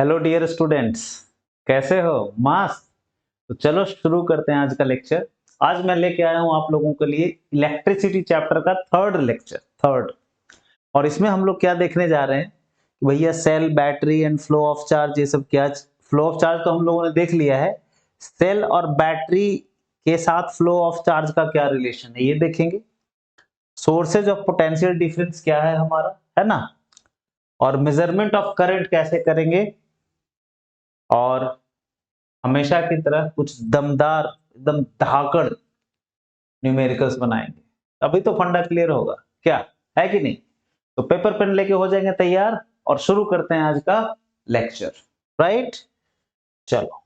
Hello dear students, कैसे हो? मस्त। तो चलो शुरू करते हैं आज का लेक्चर। आज मैं लेके आया हूं आप लोगों के लिए इलेक्ट्रिसिटी चैप्टर का थर्ड लेक्चर, थर्ड। और इसमें हम लोग क्या देखने जा रहे हैं कि भैया cell, battery and flow of charge, ये सब क्या। फ्लो ऑफ चार्ज तो हम लोगों ने देख लिया है। सेल और बैटरी के साथ फ्लो ऑफ चार्ज का क्या रिलेशन है ये देखेंगे। सोर्सेज ऑफ पोटेंशियल डिफरेंस क्या है हमारा, है ना। और मेजरमेंट ऑफ करंट कैसे करेंगे, और हमेशा की तरह कुछ दमदार, एकदम धाकड़ न्यूमेरिकल्स बनाएंगे। अभी तो फंडा क्लियर होगा, क्या है कि नहीं? तो पेपर पेन लेके हो जाएंगे तैयार और शुरू करते हैं आज का लेक्चर। राइट, चलो।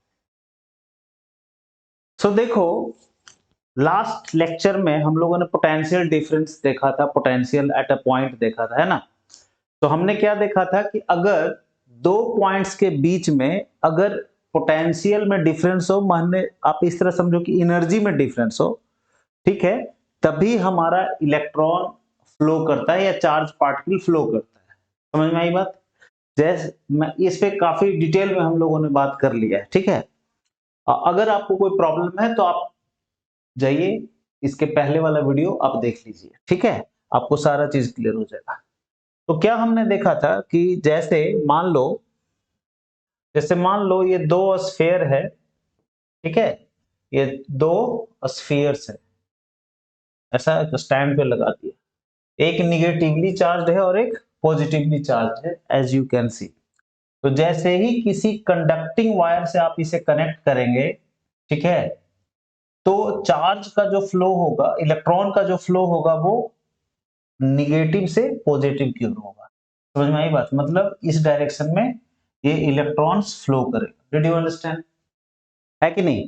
सो देखो, लास्ट लेक्चर में हम लोगों ने पोटेंशियल डिफरेंस देखा था, पोटेंशियल एट अ पॉइंट देखा था, है ना। तो हमने क्या देखा था कि अगर दो पॉइंट्स के बीच में अगर पोटेंशियल में डिफरेंस हो, माने आप इस तरह समझो कि एनर्जी में डिफरेंस हो, ठीक है, तभी हमारा इलेक्ट्रॉन फ्लो करता है या चार्ज पार्टिकल फ्लो करता है। समझ में आई बात? जैसे मैं इस पे काफी डिटेल में हम लोगों ने बात कर लिया है, ठीक है। अगर आपको कोई प्रॉब्लम है तो आप जाइए, इसके पहले वाला वीडियो आप देख लीजिए, ठीक है। आपको सारा चीज क्लियर हो जाएगा। तो क्या हमने देखा था कि जैसे मान लो ये दो स्फीयर है, ठीक है। ये दो स्फीयर्स है, ऐसा स्टैंड पे लगा दिया। एक निगेटिवली चार्ज है और एक पॉजिटिवली चार्ज है, एज यू कैन सी। तो जैसे ही किसी कंडक्टिंग वायर से आप इसे कनेक्ट करेंगे, ठीक है, तो चार्ज का जो फ्लो होगा, इलेक्ट्रॉन का जो फ्लो होगा, वो निगेटिव से पॉजिटिव की ओर होगा। समझ में आई बात? मतलब इस डायरेक्शन में ये इलेक्ट्रॉन्स फ्लो करेगा। Did you understand? है कि नहीं?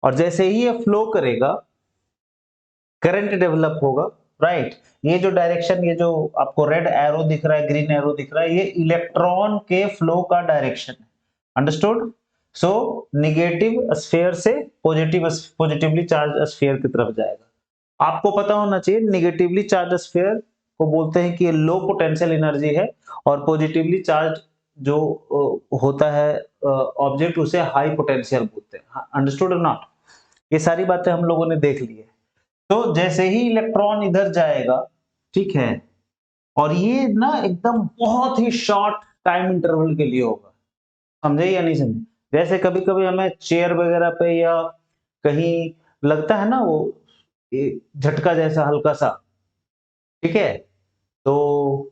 और जैसे ही ये फ्लो करेगा, करंट डेवलप होगा। राइट, ये जो डायरेक्शन, ये जो आपको रेड एरो दिख रहा है, ग्रीन एरो दिख रहा है, ये इलेक्ट्रॉन के फ्लो का डायरेक्शन है। अंडरस्टूड? सो निगेटिव स्फीयर से पॉजिटिवली चार्ज स्फीयर की तरफ जाएगा। आपको पता होना चाहिए, निगेटिवली चार्ज स्फीयर को बोलते हैं कि ये लो पोटेंशियल एनर्जी है, और पॉजिटिवली चार्ज जो होता है ऑब्जेक्ट, उसे हाई पोटेंशियल बोलते हैं। Understood or not? ये सारी बातें हम लोगों ने देख ली है। तो जैसे ही इलेक्ट्रॉन इधर जाएगा, ठीक है, और ये ना एकदम बहुत ही शॉर्ट टाइम इंटरवल के लिए होगा। समझे या नहीं समझे? जैसे कभी कभी हमें चेयर वगैरह पे या कहीं लगता है ना, वो झटका जैसा हल्का सा, ठीक है। तो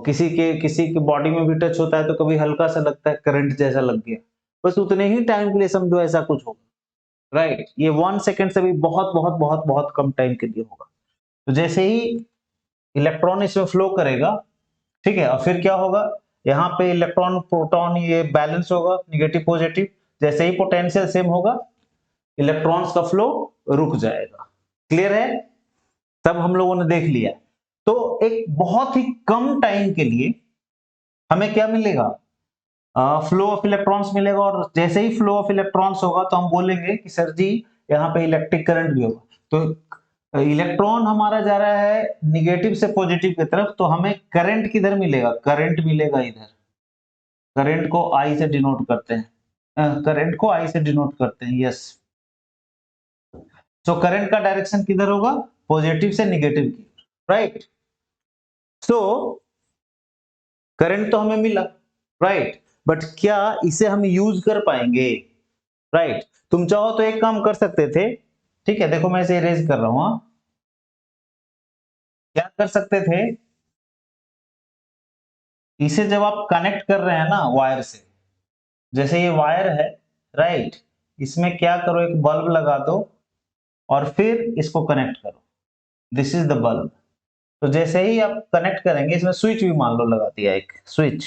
किसी के बॉडी में भी टच होता है तो कभी हल्का सा लगता है करंट जैसा लग गया। बस उतने ही टाइम के लिए समझो ऐसा कुछ होगा। राइट, ये 1 सेकेंड से भी बहुत बहुत बहुत बहुत कम टाइम के लिए होगा। तो जैसे ही इलेक्ट्रॉन इसमें फ्लो करेगा, ठीक है, और फिर क्या होगा, यहाँ पे इलेक्ट्रॉन प्रोटॉन ये बैलेंस होगा, निगेटिव पॉजिटिव। जैसे ही पोटेंशियल सेम होगा, इलेक्ट्रॉन्स का फ्लो रुक जाएगा। क्लियर है? सब हम लोगों ने देख लिया। तो एक बहुत ही कम टाइम के लिए हमें क्या मिलेगा? फ्लो ऑफ इलेक्ट्रॉन्स मिलेगा। और जैसे ही फ्लो ऑफ इलेक्ट्रॉन्स होगा तो हम बोलेंगे कि सर जी, यहाँ पे इलेक्ट्रिक करंट भी होगा। तो इलेक्ट्रॉन हमारा जा रहा है निगेटिव से पॉजिटिव की तरफ, तो हमें करंट किधर मिलेगा? करंट मिलेगा इधर। करंट को आई से डिनोट करते हैं, करंट को आई से डिनोट करते हैं, यस। सो करंट का डायरेक्शन किधर होगा? पॉजिटिव से निगेटिव की। राइट, सो करंट तो हमें मिला, राइट, बट क्या इसे हम यूज कर पाएंगे? राइट, तुम चाहो तो एक काम कर सकते थे, ठीक है, देखो मैं इसे इरेज कर रहा हूं। क्या कर सकते थे? इसे जब आप कनेक्ट कर रहे हैं ना वायर से, जैसे ये वायर है, राइट, इसमें क्या करो, एक बल्ब लगा दो और फिर इसको कनेक्ट करो। This is the bulb. तो जैसे ही आप कनेक्ट करेंगे, इसमें स्विच भी मान लो लगा दिया, एक स्विच।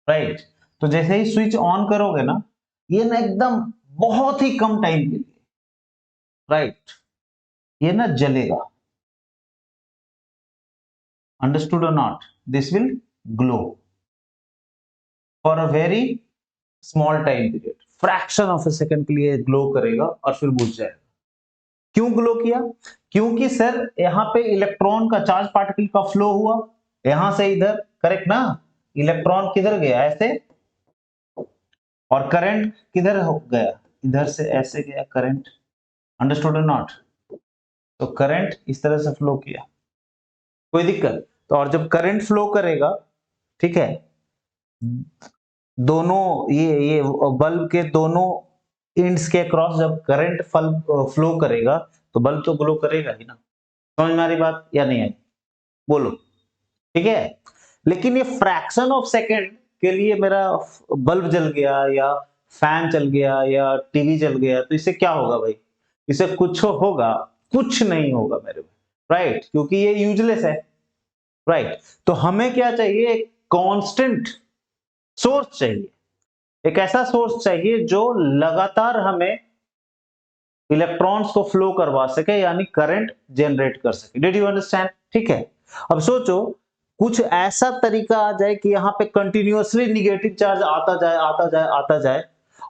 राइट, तो जैसे ही स्विच ऑन करोगे ना, ये ना एकदम बहुत ही कम टाइम के लिए, राइट, ये ना जलेगा। Understood or not? This will glow for a very small time period, fraction of a second के लिए ग्लो करेगा और फिर बुझ जाएगा। क्यों ग्लो किया? क्योंकि सर यहाँ पे इलेक्ट्रॉन का, चार्ज पार्टिकल का फ्लो हुआ यहां से इधर, करेक्ट ना। इलेक्ट्रॉन किधर गया, ऐसे, और करंट किधर हो गया, इधर से ऐसे गया करंट। Understood or not? तो करंट इस तरह से फ्लो किया, कोई दिक्कत? तो और जब करंट फ्लो करेगा, ठीक है, दोनों ये बल्ब के दोनों एंड्स के क्रॉस जब करंट फ्लो करेगा तो बल्ब तो ग्लो करेगा ही ना। समझ में आ रही बात या नहीं आई? बोलो, ठीक है। लेकिन ये फ्रैक्शन ऑफ सेकंड के लिए मेरा बल्ब जल गया या फैन चल गया या टीवी चल गया, तो इससे क्या होगा भाई? इससे कुछ होगा? कुछ नहीं होगा मेरे में, राइट, क्योंकि ये यूजलेस है, राइट। तो हमें क्या चाहिए? एक कांस्टेंट सोर्स चाहिए, एक ऐसा सोर्स चाहिए जो लगातार हमें इलेक्ट्रॉन्स को फ्लो करवा सके, यानी करंट जनरेट कर सके। Did you understand? ठीक है। अब सोचो कुछ ऐसा तरीका आ जाए कि यहाँ पे कंटिन्यूअसली निगेटिव चार्ज आता जाए आता जाए आता जाए,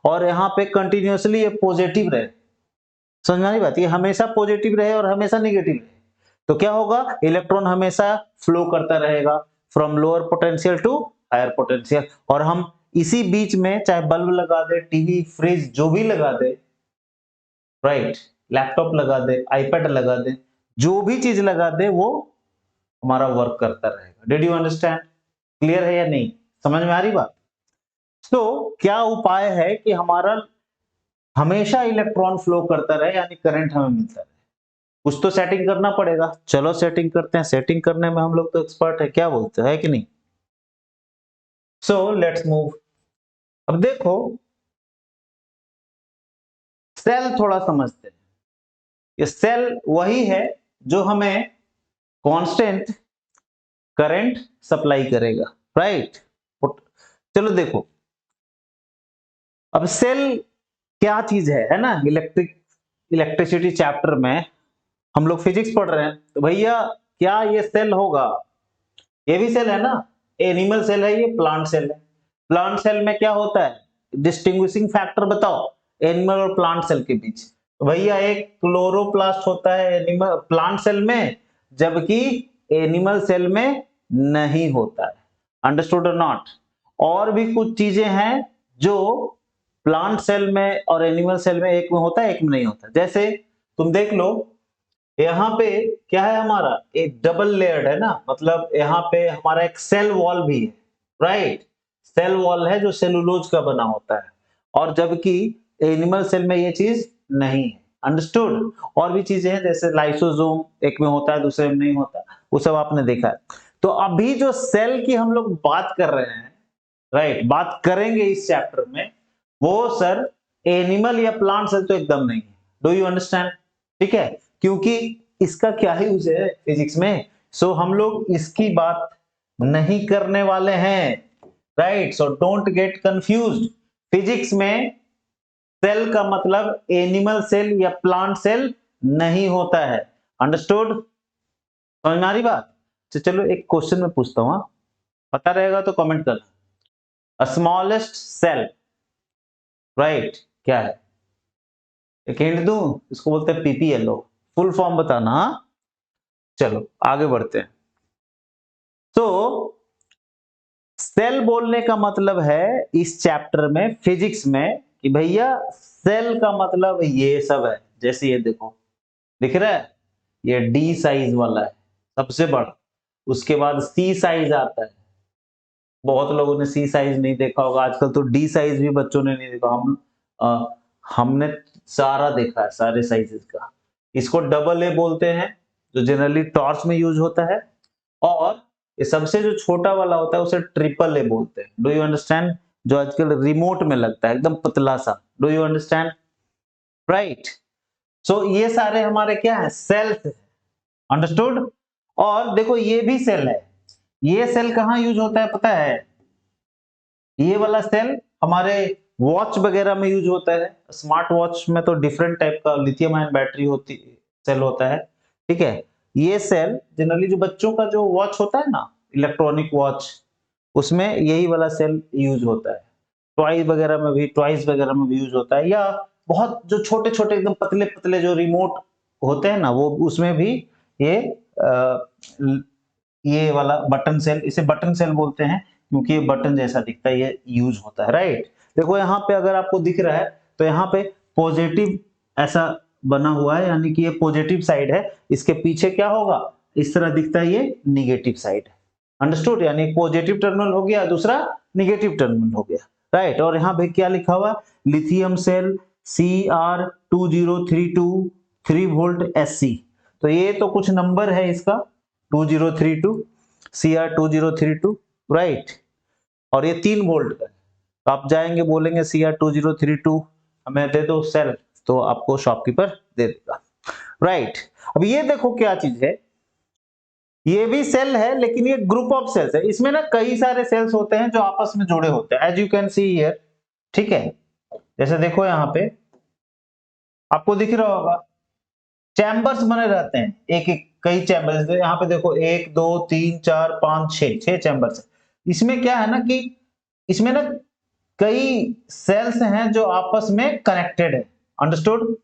और यहाँ पे कंटिन्यूअसली ये पॉजिटिव रहे। समझ में आ रही बात? ये हमेशा पॉजिटिव रहे और हमेशा निगेटिव रहे, तो क्या होगा? इलेक्ट्रॉन हमेशा फ्लो करता रहेगा from lower potential to higher potential, और हम इसी बीच में चाहे बल्ब लगा दे, टीवी, फ्रिज, जो भी लगा दे, राइट, लैपटॉप लगा दे, आईपैड लगा दे, जो भी चीज लगा दे वो हमारा वर्क करता रहेगा। Did you understand? क्लियर है या नहीं? समझ में आ रही बात? तो क्या उपाय है कि हमारा हमेशा इलेक्ट्रॉन फ्लो करता रहे, यानी करंट हमें मिलता रहे? कुछ तो सेटिंग करना पड़ेगा। चलो सेटिंग करते हैं। सेटिंग करने में हम लोग तो एक्सपर्ट है, क्या बोलते हैं कि नहीं? So let's move. अब देखो सेल थोड़ा समझते हैं। ये सेल वही है जो हमें कांस्टेंट करंट सप्लाई करेगा, राइट। चलो देखो, अब सेल क्या चीज है ना? इलेक्ट्रिसिटी चैप्टर में हम लोग फिजिक्स पढ़ रहे हैं, तो भैया क्या ये सेल होगा? ये भी सेल है ना, एनिमल सेल है, ये प्लांट सेल है। प्लांट सेल में क्या होता है? डिस्टिंग्विशिंग फैक्टर बताओ एनिमल और प्लांट सेल के बीच। तो भैया एक क्लोरोप्लास्ट होता है एनिमल प्लांट सेल में, जबकि एनिमल सेल में नहीं होता है। Understood or not? और भी कुछ चीजें हैं जो प्लांट सेल में और एनिमल सेल में एक में होता है, एक में नहीं होता। जैसे तुम देख लो, यहाँ पे क्या है हमारा? एक डबल लेयर्ड है ना, मतलब यहाँ पे हमारा एक सेल वॉल भी है, राइट। सेल वॉल है जो सेलुलोज का बना होता है, और जबकि एनिमल सेल में ये चीज नहीं है। अंडरस्टूड? और भी चीजें हैं जैसे लाइसोसोम, एक में होता है दूसरे में नहीं होता, वो सब आपने देखा है। तो अभी जो सेल की हम लोग बात कर रहे हैं, राइट, बात करेंगे इस चैप्टर में, वो सर एनिमल या प्लांट सेल तो एकदम नहीं है। Do you understand? ठीक है, क्योंकि इसका क्या यूज है फिजिक्स में, सो हम लोग इसकी बात नहीं करने वाले हैं, right. So don't get confused. Physics में सेल का मतलब एनिमल सेल या प्लांट सेल नहीं होता है। अंडरस्टूड? समझ में आ रही बात? तो चलो एक क्वेश्चन में पूछता हूं, पता रहेगा तो कमेंट करना। स्मॉलेस्ट सेल, राइट, क्या है? एक हिंट दूं, इसको बोलते हैं पीपीएलओ। फुल फॉर्म बताना, हाँ? चलो आगे बढ़ते हैं। तो सेल बोलने का मतलब है इस चैप्टर में फिजिक्स में कि भैया सेल का मतलब ये सब है। जैसे ये देखो, दिख रहा है, ये डी साइज वाला है सबसे बड़ा, उसके बाद सी साइज आता है। बहुत लोगों ने सी साइज नहीं देखा होगा, आजकल तो डी साइज भी बच्चों ने नहीं देखा। हमने सारा देखा है, सारे साइजेस का। इसको डबल ए बोलते हैं, जो जनरली टॉर्च में यूज होता है, और ये सबसे जो छोटा वाला होता है उसे ट्रिपल ए बोलते हैं। Do you understand? जो आजकल रिमोट में लगता है, एकदम पतला सा। Do you understand? राइट। सो ये सारे हमारे क्या है? सेल्स। अंडरस्टूड? और देखो ये भी सेल है। ये सेल कहाँ यूज होता है पता है? ये वाला सेल हमारे वॉच वगैरह में यूज होता है। स्मार्ट वॉच में तो डिफरेंट टाइप का लिथियम आयन बैटरी होती सेल होता है, ठीक है। ये सेल जनरली जो बच्चों का जो वॉच होता है ना, इलेक्ट्रॉनिक वॉच, उसमें यही वाला सेल यूज होता है। टॉयज वगैरह में भी यूज होता है, या बहुत जो छोटे छोटे एकदम पतले पतले जो रिमोट होते हैं ना, वो उसमें भी ये ये वाला बटन सेल, इसे बटन सेल बोलते हैं, क्योंकि ये बटन जैसा दिखता है, ये यूज होता है, राइट। देखो यहाँ पे अगर आपको दिख रहा है तो यहाँ पे पॉजिटिव ऐसा बना हुआ है, यानी कि ये पॉजिटिव साइड है, इसके पीछे क्या होगा, इस तरह दिखता है, ये निगेटिव साइड है। अंडरस्टूड, यानी पॉजिटिव टर्मिनल हो गया, दूसरा निगेटिव टर्मिनल हो गया, राइट। और यहाँ पे क्या लिखा हुआ, lithium cell CR2032 3 volt SC। तो ये तो कुछ नंबर है इसका, 2032 CR2032, राइट। और ये 3 वोल्ट का है। तो आप जाएंगे बोलेंगे CR2032 हमें दे दो सेल, तो आपको शॉपकीपर दे देगा, राइट। अब ये देखो क्या चीज है, ये भी सेल है लेकिन ये ग्रुप ऑफ सेल्स है। इसमें ना कई सारे सेल्स होते हैं जो आपस में जुड़े होते हैं, as you can see here, ठीक है। जैसे देखो यहाँ पे आपको दिख रहा होगा चैम्बर्स बने रहते हैं, एक एक कई चैम्बर्स, यहाँ पे देखो 1 2 3 4 5 6 चैम्बर्स है। इसमें क्या है ना कि इसमें ना कई सेल्स हैं जो आपस में कनेक्टेड है, understood.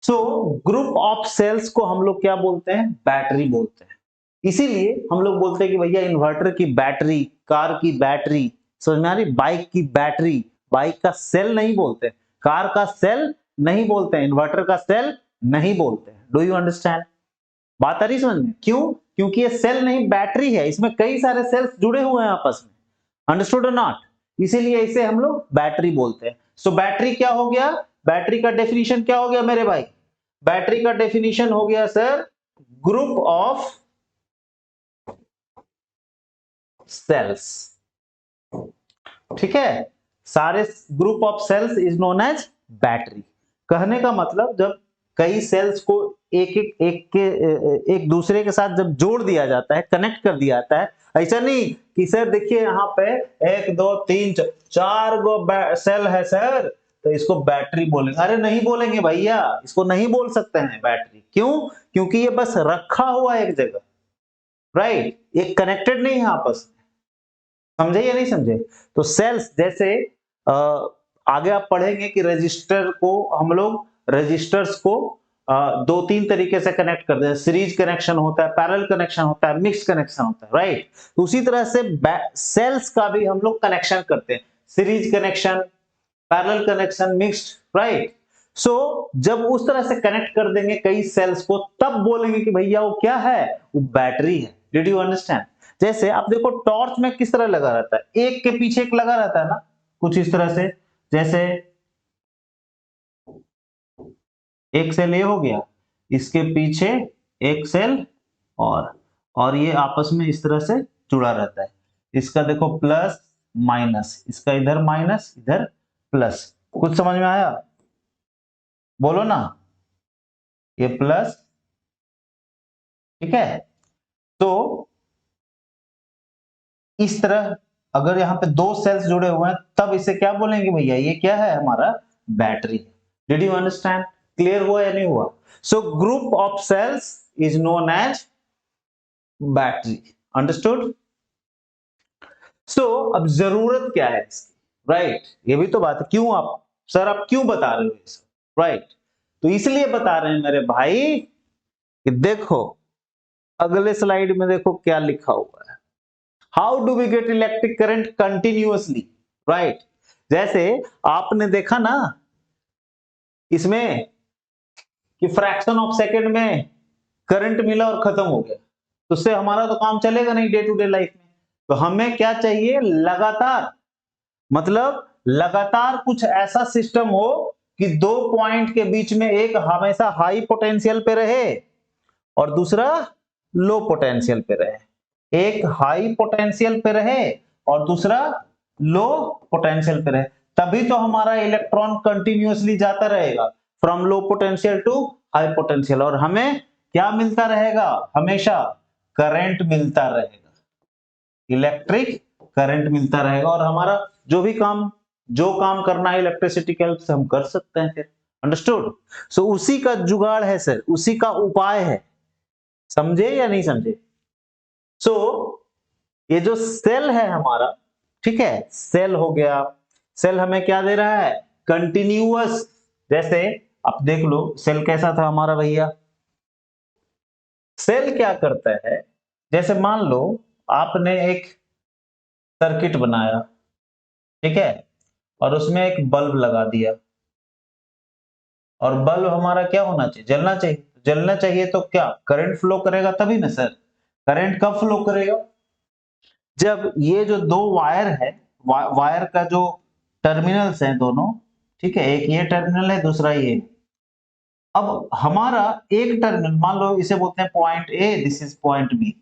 So group of cells को हम लोग क्या बोलते हैं, बैटरी बोलते हैं। इसीलिए हम लोग बोलते हैं कि भैया इन्वर्टर की बैटरी, कार की बैटरी, समझ में आ रही, बाइक की बैटरी, बाइक का सेल नहीं बोलते, कार का सेल नहीं बोलते, इन्वर्टर का सेल नहीं बोलते। डू यू अंडरस्टैंड, बात आ रही समझ में, क्यों, क्योंकि ये सेल नहीं बैटरी है, इसमें कई सारे सेल्स जुड़े हुए हैं आपस में, अंडरस्टूड और नॉट, इसीलिए इसे हम लोग बैटरी बोलते हैं। सो बैटरी क्या हो गया, बैटरी का डेफिनेशन क्या हो गया मेरे भाई, बैटरी का डेफिनेशन हो गया सर ग्रुप ऑफ सेल्स, ठीक है। सारे group of cells is known as battery. कहने का मतलब जब कई सेल्स को एक दूसरे के साथ जब जोड़ दिया जाता है, कनेक्ट कर दिया जाता है, ऐसा नहीं कि सर देखिए यहाँ पे 1 2 3 4 गो सेल है सर, तो इसको बैटरी बोलेंगे, अरे नहीं बोलेंगे भैया, इसको नहीं बोल सकते हैं बैटरी, क्यों, क्योंकि ये बस रखा हुआ एक जगह, राइट, ये कनेक्टेड नहीं है आपस में, समझे या नहीं समझे। तो सेल्स जैसे आगे आप पढ़ेंगे कि रजिस्टर को हम लोग, रजिस्टर्स को 2-3 तरीके से कनेक्ट करते हैं, सीरीज कनेक्शन होता है, पैरेलल कनेक्शन होता है, मिक्स कनेक्शन होता है, राइट। तो उसी तरह से सेल्स का भी हम लोग कनेक्शन करते हैं, series connection, parallel connection, mixed, right. So जब उस तरह से कनेक्ट कर देंगे कई सेल्स को, तब बोलेंगे कि भैया वो क्या है, वो बैटरी है। Did you understand. जैसे आप देखो टॉर्च में किस तरह लगा रहता है, एक के पीछे एक लगा रहता है ना, कुछ इस तरह से, जैसे एक सेल ये हो गया, इसके पीछे एक सेल और ये आपस में इस तरह से जुड़ा रहता है, इसका देखो प्लस माइनस, इसका इधर माइनस इधर प्लस, कुछ समझ में आया, बोलो ना, ये प्लस, ठीक है। तो इस तरह अगर यहाँ पे 2 सेल्स जुड़े हुए हैं तब इसे क्या बोलेंगे भैया, ये क्या है हमारा, battery. Did you understand, clear हुआ या नहीं हुआ। So group of cells is known as battery, understood. So अब जरूरत क्या है इसकी, राइट, ये भी तो बात है, क्यों आप सर आप क्यों बता रहे हो ये सब, राइट। तो इसलिए बता रहे हैं मेरे भाई कि देखो अगले स्लाइड में देखो क्या लिखा हुआ है, how do we get electric current continuously, right. जैसे आपने देखा ना इसमें कि फ्रैक्शन ऑफ सेकंड में करंट मिला और खत्म हो गया, तो उससे हमारा तो काम चलेगा नहीं डे टू डे लाइफ में। तो हमें क्या चाहिए, लगातार, मतलब लगातार कुछ ऐसा सिस्टम हो कि 2 पॉइंट के बीच में एक हमेशा हाई पोटेंशियल पे रहे और दूसरा लो पोटेंशियल पे रहे, एक हाई पोटेंशियल पे रहे और दूसरा लो पोटेंशियल पे रहे, तभी तो हमारा इलेक्ट्रॉन कंटिन्यूअसली जाता रहेगा from low potential to high potential, और हमें क्या मिलता रहेगा, हमेशा करंट मिलता रहेगा, इलेक्ट्रिक करंट मिलता रहेगा, और हमारा जो काम करना है इलेक्ट्रिसिटी के हेल्प से हम कर सकते हैं फिर, अंडरस्टूड। सो उसी का जुगाड़ है सर, उसी का उपाय है, समझे या नहीं समझे। सो ये जो सेल है हमारा, ठीक है, सेल हो गया, सेल हमें क्या दे रहा है, कंटिन्यूअस। जैसे आप देख लो सेल कैसा था हमारा भैया, सेल क्या करता है, जैसे मान लो आपने एक सर्किट बनाया, ठीक है, और उसमें एक बल्ब लगा दिया, और बल्ब हमारा क्या होना चाहिए, जलना चाहिए। जलना चाहिए तो क्या करंट फ्लो करेगा तभी ना सर। करंट कब फ्लो करेगा, जब ये जो दो वायर है, वायर का जो टर्मिनल्स हैं दोनों, ठीक है, एक ये टर्मिनल है, दूसरा ये। अब हमारा एक टर्मिनल, मान लो इसे बोलते हैं point A, this is point B,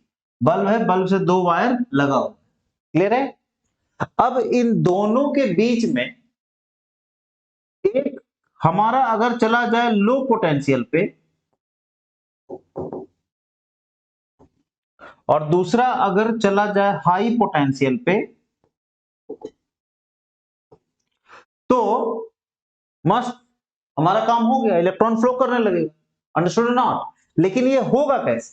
bulb है, बल्ब से दो वायर लगा हुआ, क्लियर है। अब इन दोनों के बीच में एक हमारा अगर चला जाए लो पोटेंशियल पे, और दूसरा अगर चला जाए हाई पोटेंशियल पे, तो मस्त हमारा काम हो गया, इलेक्ट्रॉन फ्लो करने लगेगा, अंडरस्टूड नॉट। लेकिन ये होगा कैसे,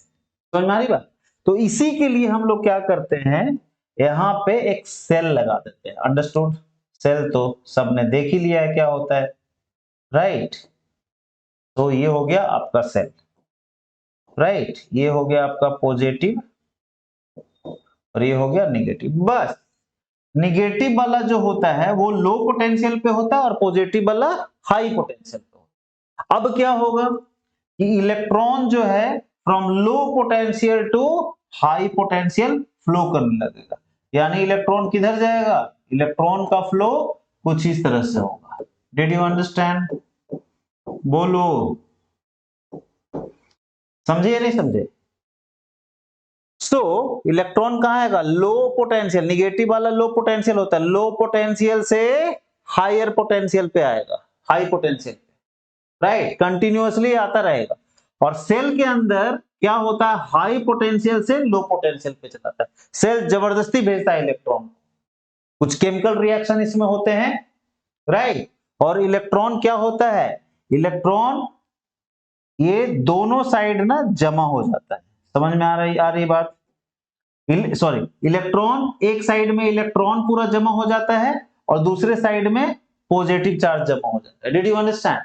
समझ में आ रही बात। तो इसी के लिए हम लोग क्या करते हैं, यहां पे एक सेल लगा देते हैं, अंडरस्टूड। सेल तो सबने देख ही लिया है क्या होता है, राइट। तो ये हो गया आपका सेल, राइट, ये हो गया आपका पॉजिटिव और ये हो गया निगेटिव। बस निगेटिव वाला जो होता है वो लो पोटेंशियल पे होता है और पॉजिटिव वाला हाई पोटेंशियल पे होता है। अब क्या होगा कि इलेक्ट्रॉन जो है from low potential to high potential flow करने लगेगा। यानी इलेक्ट्रॉन किधर जाएगा, इलेक्ट्रॉन का फ्लो कुछ इस तरह से होगा। डिड यू अंडरस्टैंड, बोलो, समझे या नहीं समझे। इलेक्ट्रॉन कहां आएगा, लो पोटेंशियल, निगेटिव वाला लो पोटेंशियल होता है, लो पोटेंशियल से हायर पोटेंशियल पे आएगा, हाई पोटेंशियल पे, राइट, कंटिन्यूअसली आता रहेगा। और सेल के अंदर क्या होता है, हाई पोटेंशियल से लो पोटेंशियल पे चलाता है। सेल जबरदस्ती भेजता है इलेक्ट्रॉन, कुछ केमिकल रिएक्शन इसमें होते हैं, राइट। और इलेक्ट्रॉन क्या होता है, इलेक्ट्रॉन ये दोनों साइड ना जमा हो जाता है, समझ में आ रही बात। सॉरी, इलेक्ट्रॉन एक साइड में इलेक्ट्रॉन पूरा जमा हो जाता है और दूसरे साइड में पॉजिटिव चार्ज जमा हो जाता है। Did you understand.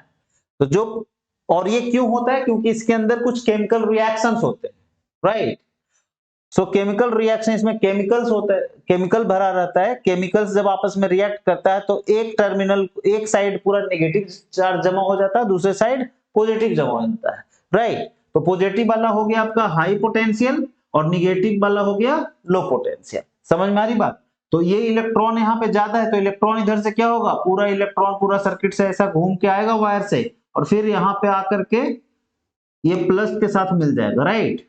तो जो, और ये क्यों होता है, क्योंकि इसके अंदर कुछ केमिकल रिएक्शंस होते हैं, राइट। सो केमिकल रिएक्शन, इसमें केमिकल्स होता है, केमिकल भरा रहता है, केमिकल्स जब आपस में रिएक्ट करता है तो एक टर्मिनल, एक साइड पूरा नेगेटिव चार्ज जमा हो जाता है, दूसरे साइड पॉजिटिव जमा हो जाता है, राइट। तो पॉजिटिव वाला हो गया आपका हाई पोटेंशियल और निगेटिव वाला हो गया लो पोटेंशियल, समझ में आ रही बात। तो ये इलेक्ट्रॉन यहाँ पे ज्यादा है तो इलेक्ट्रॉन इधर से क्या होगा, पूरा इलेक्ट्रॉन पूरा सर्किट से ऐसा घूम के आएगा वायर से, और फिर यहाँ पे आकर के ये प्लस के साथ मिल जाएगा, राइट।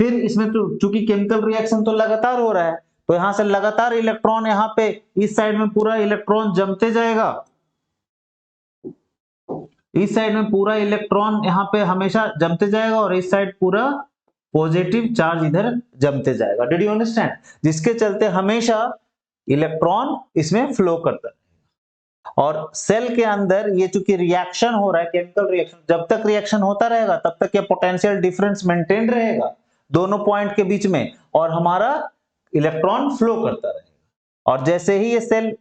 फिर इसमें तो चूंकि केमिकल रिएक्शन तो लगातार हो रहा है, तो यहां से लगातार इलेक्ट्रॉन यहाँ पे इस साइड में पूरा इलेक्ट्रॉन जमते जाएगा, इस साइड में पूरा इलेक्ट्रॉन यहाँ पे हमेशा जमते जाएगा और इस साइड पूरा पॉजिटिव चार्ज इधर जमते जाएगा। डिड यू अंडरस्टैंड, जिसके चलते हमेशा इलेक्ट्रॉन इसमें फ्लो करता है। और सेल के अंदर ये चूंकि रिएक्शन हो रहा है, केमिकल रिएक्शन, जब तक रिएक्शन होता रहेगा तब तक ये पोटेंशियल डिफरेंस मेंटेन रहेगा दोनों पॉइंट के बीच में, और हमारा इलेक्ट्रॉन फ्लो करता रहेगा। और जैसे ही ये सेल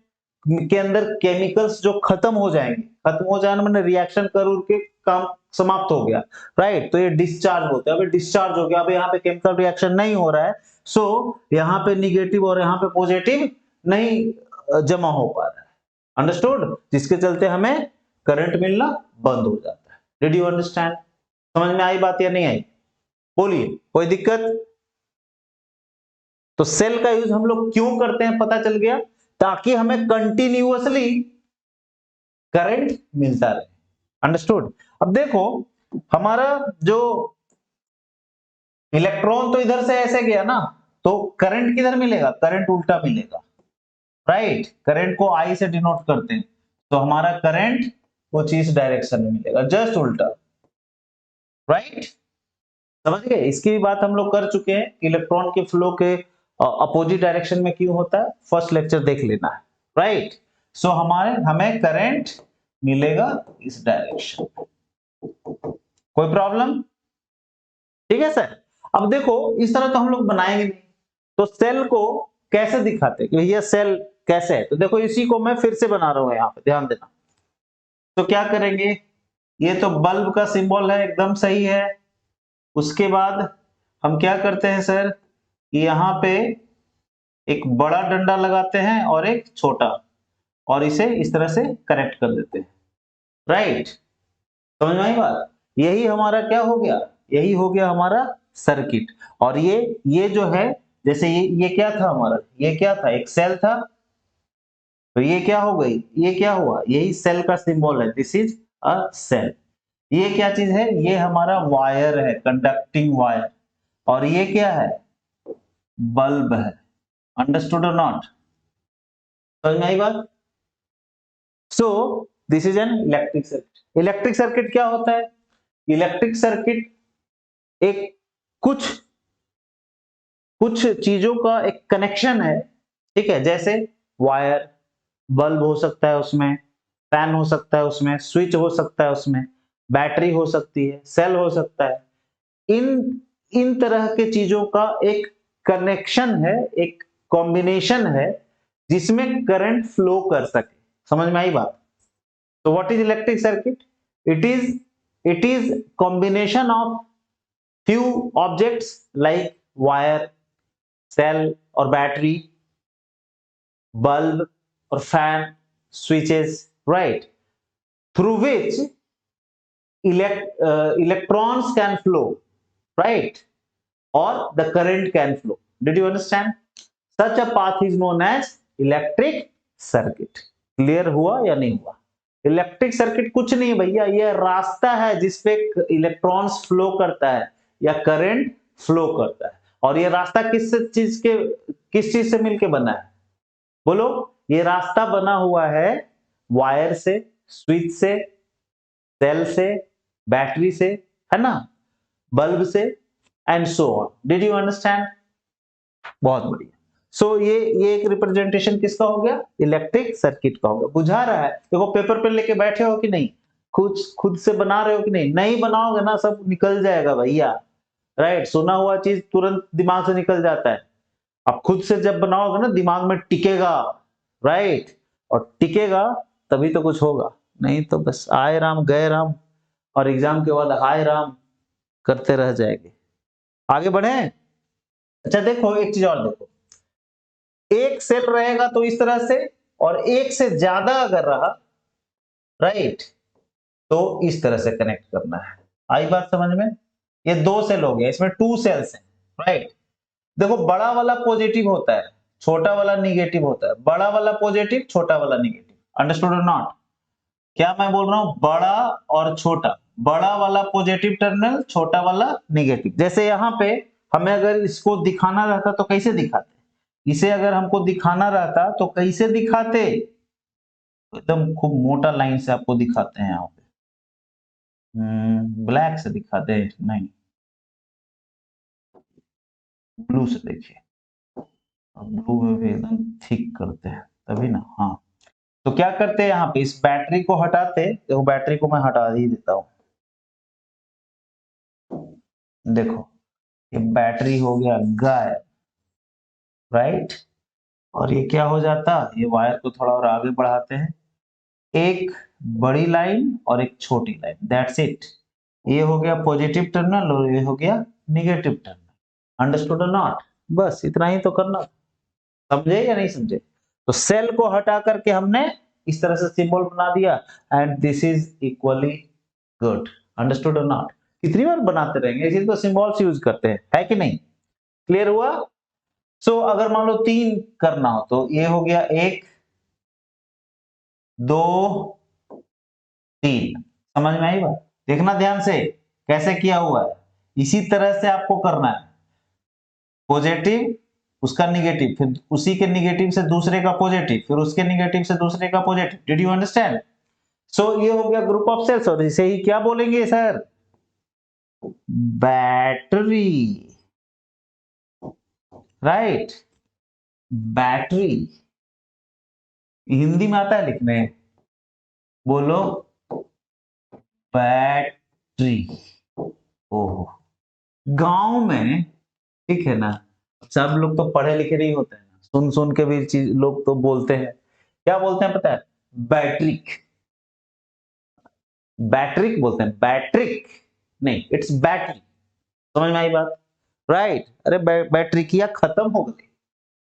के अंदर केमिकल्स जो खत्म हो जाएंगे, खत्म हो जाने मतलब रिएक्शन कर के काम समाप्त हो गया, राइट, तो ये डिस्चार्ज होता है। अब डिस्चार्ज हो गया, अब यहाँ पे केमिकल रिएक्शन नहीं हो रहा है, सो यहाँ पे निगेटिव और यहाँ पे पॉजिटिव नहीं जमा हो पा रहा है, अंडरस्टूड, जिसके चलते हमें करंट मिलना बंद हो जाता है। डिड यू अंडरस्टैंड, समझ में आई बात या नहीं आई, बोलिए, कोई दिक्कत। तो सेल का यूज हम लोग क्यों करते हैं पता चल गया, ताकि हमें कंटिन्यूअसली करंट मिलता रहे, अंडरस्टूड। अब देखो हमारा जो इलेक्ट्रॉन तो इधर से ऐसे गया ना, तो करंट किधर मिलेगा, करंट उल्टा मिलेगा, राइट। करंट को आई से डिनोट करते हैं, तो हमारा करंट कुछ इस डायरेक्शन में मिलेगा, जस्ट उल्टा, राइट। समझ गए, इसकी भी बात हम लोग कर चुके हैं कि इलेक्ट्रॉन के फ्लो के अपोजिट डायरेक्शन में क्यों होता है, फर्स्ट लेक्चर देख लेना है, राइट। सो हमें करंट मिलेगा इस डायरेक्शन में, कोई प्रॉब्लम, ठीक है सर। अब देखो इस तरह तो हम लोग बनाएंगे नहीं, तो सेल को कैसे दिखाते कि भैया सेल कैसे है, तो देखो इसी को मैं फिर से बना रहा हूं, यहाँ पे ध्यान देना। तो क्या करेंगे, ये तो बल्ब का सिंबल है, एकदम सही है। उसके बाद हम क्या करते हैं सर, यहाँ पे एक बड़ा डंडा लगाते हैं और एक छोटा, और इसे इस तरह से कनेक्ट कर देते हैं, राइट। समझ में आई बात? यही हमारा क्या हो गया, यही हो गया हमारा सर्किट। और ये जो है, जैसे ये क्या था हमारा, ये क्या था, एक सेल था, तो ये क्या हो गई, ये क्या हुआ, यही सेल का सिंबल है, दिस इज अ सेल। ये क्या चीज है, ये हमारा वायर है, कंडक्टिंग वायर। और ये क्या है, बल्ब है। Understood or not? समझ में आई बात? सो this is an electric circuit. Electric circuit क्या होता है? इलेक्ट्रिक सर्किट एक कुछ कुछ चीजों का एक कनेक्शन है, ठीक है। जैसे वायर, बल्ब हो सकता है उसमें, फैन हो सकता है उसमें, स्विच हो सकता है उसमें, बैटरी हो सकती है, सेल हो सकता है। इन इन तरह के चीजों का एक कनेक्शन है, एक कॉम्बिनेशन है, जिसमें करंट फ्लो कर सके। समझ में आई बात? तो what is electric circuit? It is combination of few objects like wire, cell or battery, bulb or fan, switches, right? Through which electrons can flow, right? Or the current can flow. Did you understand? Such a path is known as electric circuit. Clear हुआ या नहीं हुआ? Electric circuit कुछ नहीं भैया, ये रास्ता है जिसपे इलेक्ट्रॉन्स फ्लो करता है या करंट फ्लो करता है। और ये रास्ता किस चीज से मिलके बना है? बोलो। ये रास्ता बना हुआ है वायर से, स्विच से, सेल से, बैटरी से, है ना, बल्ब से, and so on. Did you understand? बहुत बढ़िया। सो ये एक रिप्रेजेंटेशन किसका हो गया, इलेक्ट्रिक सर्किट का हो गया। बुझा रहा है? देखो पेपर पे लेके बैठे हो कि नहीं, खुद से बना रहे हो कि नहीं? नहीं बनाओगे ना, सब निकल जाएगा भैया, राइट। सुना हुआ चीज तुरंत दिमाग से निकल जाता है। अब खुद से जब बनाओगे ना, दिमाग में टिकेगा, राइट। और टिकेगा तभी तो कुछ होगा, नहीं तो बस आए राम गए राम, और एग्जाम के बाद हाय राम करते रह जाएंगे। आगे बढ़े। अच्छा देखो, एक चीज और देखो, एक सेल रहेगा तो इस तरह से, और एक से ज्यादा अगर रहा, राइट, तो इस तरह से कनेक्ट करना है। आई बात समझ में? ये दो सेल हो गया, इसमें टू सेल्स हैं, राइट। देखो बड़ा वाला पॉजिटिव होता है, छोटा वाला निगेटिव होता है, बड़ा वाला पॉजिटिव, छोटा वाला निगेटिव। Understood or not? क्या मैं बोल रहा हूं, बड़ा और छोटा, बड़ा वाला पॉजिटिव टर्मिनल, छोटा वाला निगेटिव। जैसे यहां पे हमें अगर इसको दिखाना रहता तो कैसे दिखाते, इसे अगर हमको दिखाना रहता तो कैसे दिखाते, एकदम खूब मोटा लाइन से आपको दिखाते हैं यहाँ पे, ब्लैक से दिखाते हैं, नहीं ब्लू से देखिए, ब्लू में भी एकदम थिक करते हैं तभी ना, हाँ। तो क्या करते हैं, यहाँ पे इस बैटरी को हटाते, देखो बैटरी को मैं हटा ही देता हूँ, देखो ये बैटरी हो गया गायब, राइट। और ये क्या हो जाता, ये वायर को थोड़ा और आगे बढ़ाते हैं, एक बड़ी लाइन और एक छोटी लाइन, दैट्स इट। ये हो गया पॉजिटिव टर्मिनल और ये हो गया negative terminal. Understood or not? बस इतना ही तो करना, समझे या नहीं समझे? तो सेल को हटा करके हमने इस तरह से सिंबल बना दिया, and this is equally good. Understood or not? कितनी बार बनाते रहेंगे, इसी तो सिंबल्स यूज करते हैं, है कि नहीं? क्लियर हुआ? सो अगर मान लो 3 करना हो तो ये हो गया 1 2 3। समझ में आई बात? देखना ध्यान से कैसे किया हुआ है, इसी तरह से आपको करना है। पॉजिटिव, उसका निगेटिव, फिर उसी के निगेटिव से दूसरे का पॉजिटिव, फिर उसके निगेटिव से दूसरे का positive. Did you understand? So ये हो गया ग्रुप ऑफ सेल्स, और इसे ही क्या बोलेंगे sir, battery, right. Battery Hindi में आता है लिखने, बोलो बैटरी। ओहो, गांव में, ठीक है ना, सब लोग तो पढ़े लिखे नहीं होते हैं ना, सुन सुन के भी चीज लोग तो बोलते हैं, क्या बोलते हैं पता है, बैट्रिक। बैट्रिक बोलते हैं, बैट्रिक नहीं, इट्स बैटरी। समझ में आई बात? राइट। अरे बैटरी किया खत्म हो गई,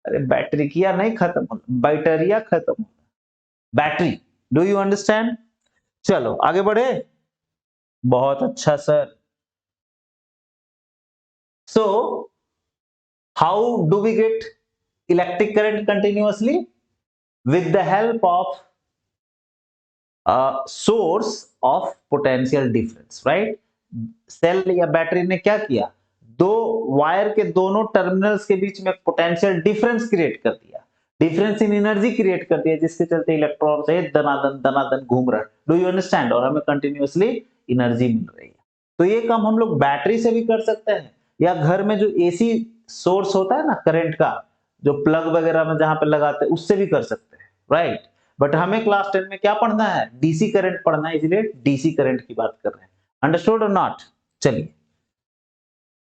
अरे बैटरी किया नहीं खत्म होना, बैटरिया खत्म होना, बैटरी। Do you understand? चलो आगे बढ़े। बहुत अच्छा sir. So how do we get electric current continuously? With the help of source of potential difference, right? Cell या बैटरी ने क्या किया, दो वायर के दोनों टर्मिनल्स के बीच में पोटेंशियल डिफरेंस क्रिएट कर दिया, डिफरेंस इन एनर्जी क्रिएट कर दिया, जिसके चलते इलेक्ट्रॉन से दनादन दनादन घूम रहा है। Do you understand? और हमें कंटिन्यूअसली एनर्जी मिल रही है। तो ये काम हम लोग बैटरी से भी कर सकते हैं, या घर में जो एसी सोर्स होता है ना करंट का, जो प्लग वगैरह में जहां पे लगाते हैं, उससे भी कर सकते हैं, राइट? बट हमें क्लास 10 में क्या पढ़ना है, डीसी करंट पढ़ना है, इसलिए डीसी करंट की बात कर रहे हैं। Understood or not? चलिए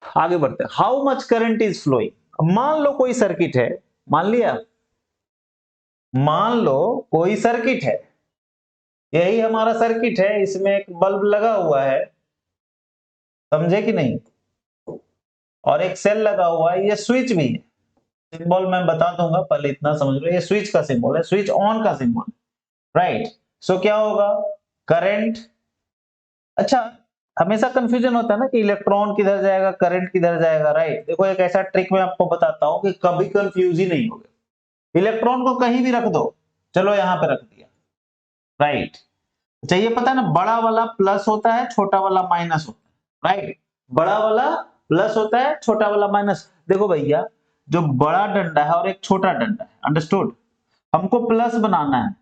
आगे बढ़ते हैं। How much current is flowing? मान लो कोई सर्किट है, मान लिया, मान लो कोई सर्किट है, यही हमारा सर्किट है, इसमें एक बल्ब लगा हुआ है, समझे कि नहीं? और एक सेल लगा हुआ है, ये स्विच भी है, सिंबल मैं बता दूंगा, पहले इतना समझ लो, ये स्विच का सिंबल है, स्विच ऑन का सिंबल, राइट? सो क्या होगा, करंट। अच्छा, हमेशा कंफ्यूजन होता है ना कि इलेक्ट्रॉन किधर जाएगा, करंट किधर जाएगा, राइट? देखो एक ऐसा ट्रिक मैं आपको बताता हूं कि कभी कंफ्यूज ही नहीं होगा। इलेक्ट्रॉन को कहीं भी रख दो, चलो यहां पे रख दिया, राइट? अच्छा, ये पता है ना, बड़ा वाला प्लस होता है, छोटा वाला माइनस होता है, राइट? बड़ा वाला प्लस होता है, छोटा वाला माइनस। देखो भैया, जो बड़ा डंडा है और एक छोटा डंडा है, अंडरस्टूड? हमको प्लस बनाना है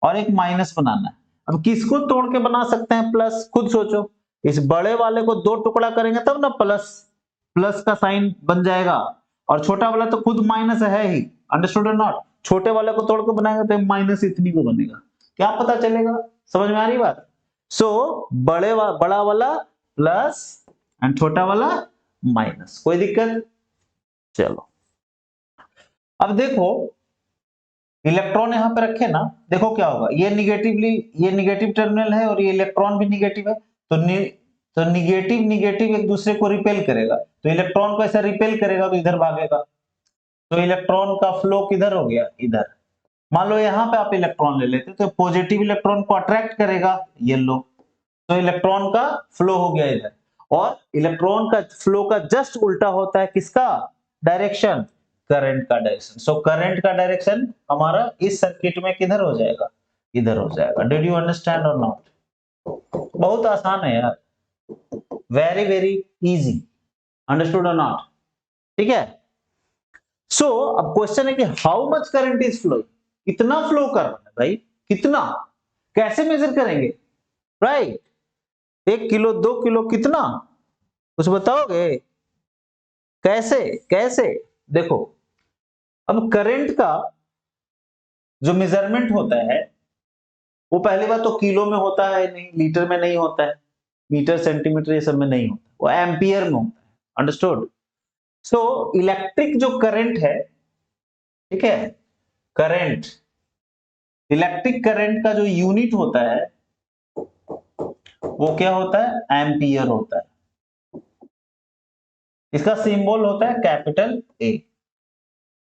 और एक माइनस बनाना है। अब किसको तोड़ के बना सकते हैं प्लस, खुद सोचो। इस बड़े वाले को दो टुकड़ा करेंगे तब ना प्लस, प्लस का साइन बन जाएगा, और छोटा वाला तो खुद माइनस है ही, अंडरस्टूड और नॉट? छोटे वाले को तोड़ के बनाएंगे तो माइनस इतनी को बनेगा, क्या पता चलेगा? समझ में आ रही बात? सो बड़ा वाला प्लस एंड छोटा वाला माइनस, कोई दिक्कत? चलो अब देखो, इलेक्ट्रॉन यहां पे रखे ना, देखो क्या होगा, ये निगेटिव टर्मिनल है और ये इलेक्ट्रॉन भी निगेटिव है, तो निगेटिव निगेटिव एक दूसरे को रिपेल करेगा, तो इलेक्ट्रॉन को ऐसा रिपेल करेगा तो इधर भागेगा, तो इलेक्ट्रॉन का फ्लो किधर हो गया, इधर। मान लो यहां पे आप इलेक्ट्रॉन ले लेते तो पॉजिटिव इलेक्ट्रॉन को अट्रैक्ट करेगा, येलो, तो इलेक्ट्रॉन का फ्लो हो गया इधर। और इलेक्ट्रॉन का फ्लो का जस्ट उल्टा होता है किसका डायरेक्शन, करंट का डायरेक्शन। सो करंट का डायरेक्शन हमारा इस सर्किट में किधर हो जाएगा, इधर हो जाएगा। Did you understand or not? बहुत आसान है यार, very very easy, understood or not? ठीक है। सो अब क्वेश्चन है कि how much current is flowing, कितना फ्लो कर रहा है भाई, कितना, कैसे मेजर करेंगे, राइट? 1 किलो 2 किलो कितना, कुछ बताओगे? कैसे कैसे? देखो, अब करंट का जो मेजरमेंट होता है, वो पहली बात तो किलो में होता है, नहीं लीटर में नहीं होता है, मीटर सेंटीमीटर ये सब में नहीं होता, वो एम्पियर में होता है, अंडरस्टूड? सो इलेक्ट्रिक जो करंट है, ठीक है, करंट, इलेक्ट्रिक करंट का जो यूनिट होता है वो क्या होता है, एम्पियर होता है। इसका सिंबल होता है कैपिटल ए।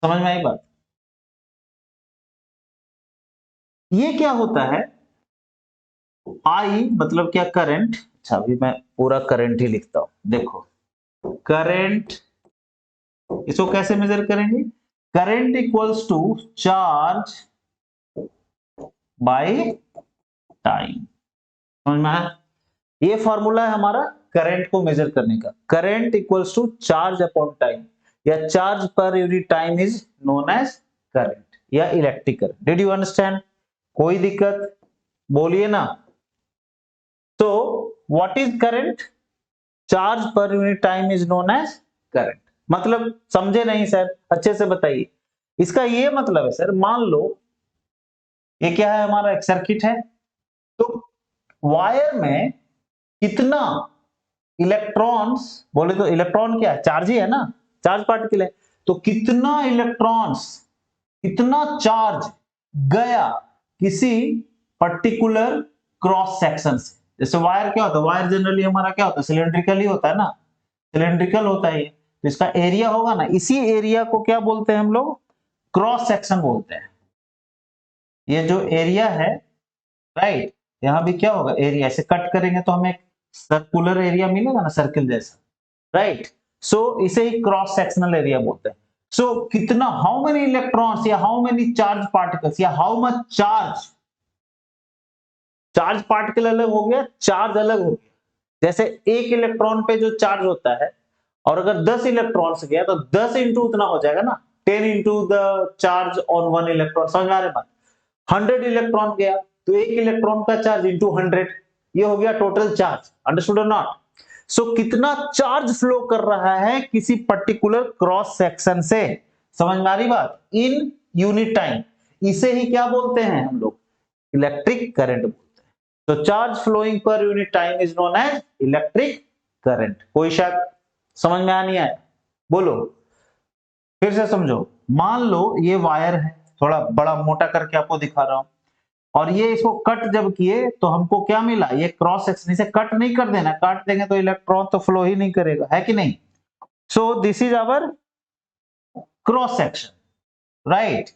समझ में आई बात? ये क्या होता है, आई मतलब क्या, करंट। अच्छा, अभी मैं पूरा करंट ही लिखता हूं, देखो करंट, इसको कैसे मेजर करेंगे, current equals to charge by time. समझ में आया? ये फॉर्मूला है हमारा करंट को मेजर करने का, current equals to charge upon time, या चार्ज पर unit time is known as current या electric current. Did you understand? कोई दिक्कत बोलिए ना। तो व्हाट इज करंट, चार्ज पर unit time is known as current. मतलब समझे नहीं सर, अच्छे से बताइए। इसका ये मतलब है सर, मान लो ये क्या है, हमारा एक सर्किट है, तो वायर में कितना इलेक्ट्रॉन्स, बोले तो इलेक्ट्रॉन क्या है, चार्ज ही है ना, चार्ज पार्टिकल है, तो कितना इलेक्ट्रॉन्स, कितना चार्ज गया किसी पर्टिकुलर क्रॉस सेक्शन से। जैसे वायर क्या होता है, वायर जनरली हमारा क्या होता है, सिलेंड्रिकल ही होता है ना, सिलेंड्रिकल होता है ये, तो इसका एरिया होगा ना, इसी एरिया को क्या बोलते हैं हम लोग, क्रॉस सेक्शन बोलते हैं। ये जो एरिया है, राइट, यहां भी क्या होगा, एरिया ऐसे कट करेंगे तो हमें सर्कुलर एरिया मिलेगा ना, सर्किल जैसा, राइट। सो इसे ही क्रॉस सेक्शनल एरिया बोलते हैं। सो कितना, हाउ मेनी इलेक्ट्रॉन्स या हाउ मेनी चार्ज पार्टिकल्स या how much charge, charge particle अलग हो गया, चार्ज अलग हो गया। जैसे एक इलेक्ट्रॉन पे जो चार्ज होता है, और अगर 10 इलेक्ट्रॉन्स गया तो 10 इंटू उतना हो जाएगा ना, 10 into the charge on one electron, समझ आ रहे बात। 100 इलेक्ट्रॉन गया तो एक इलेक्ट्रॉन का चार्ज इंटू 100, ये हो गया total charge, understood or not. सो कितना चार्ज फ्लो कर रहा है किसी पर्टिकुलर क्रॉस सेक्शन से, समझ में आ रही बात, इन यूनिट टाइम। इसे ही क्या बोलते हैं हम लोग, इलेक्ट्रिक करंट बोलते हैं। तो चार्ज फ्लोइंग पर unit time is known as electric current. कोई शक, समझ में आ नहीं आया, बोलो फिर से समझो। मान लो ये वायर है, थोड़ा बड़ा मोटा करके आपको दिखा रहा हूं, और ये इसको कट जब किए तो हमको क्या मिला, ये क्रॉस सेक्शन। इसे कट नहीं कर देना, काट देंगे तो इलेक्ट्रॉन तो फ्लो ही नहीं करेगा, है कि नहीं। So this is our cross section, right.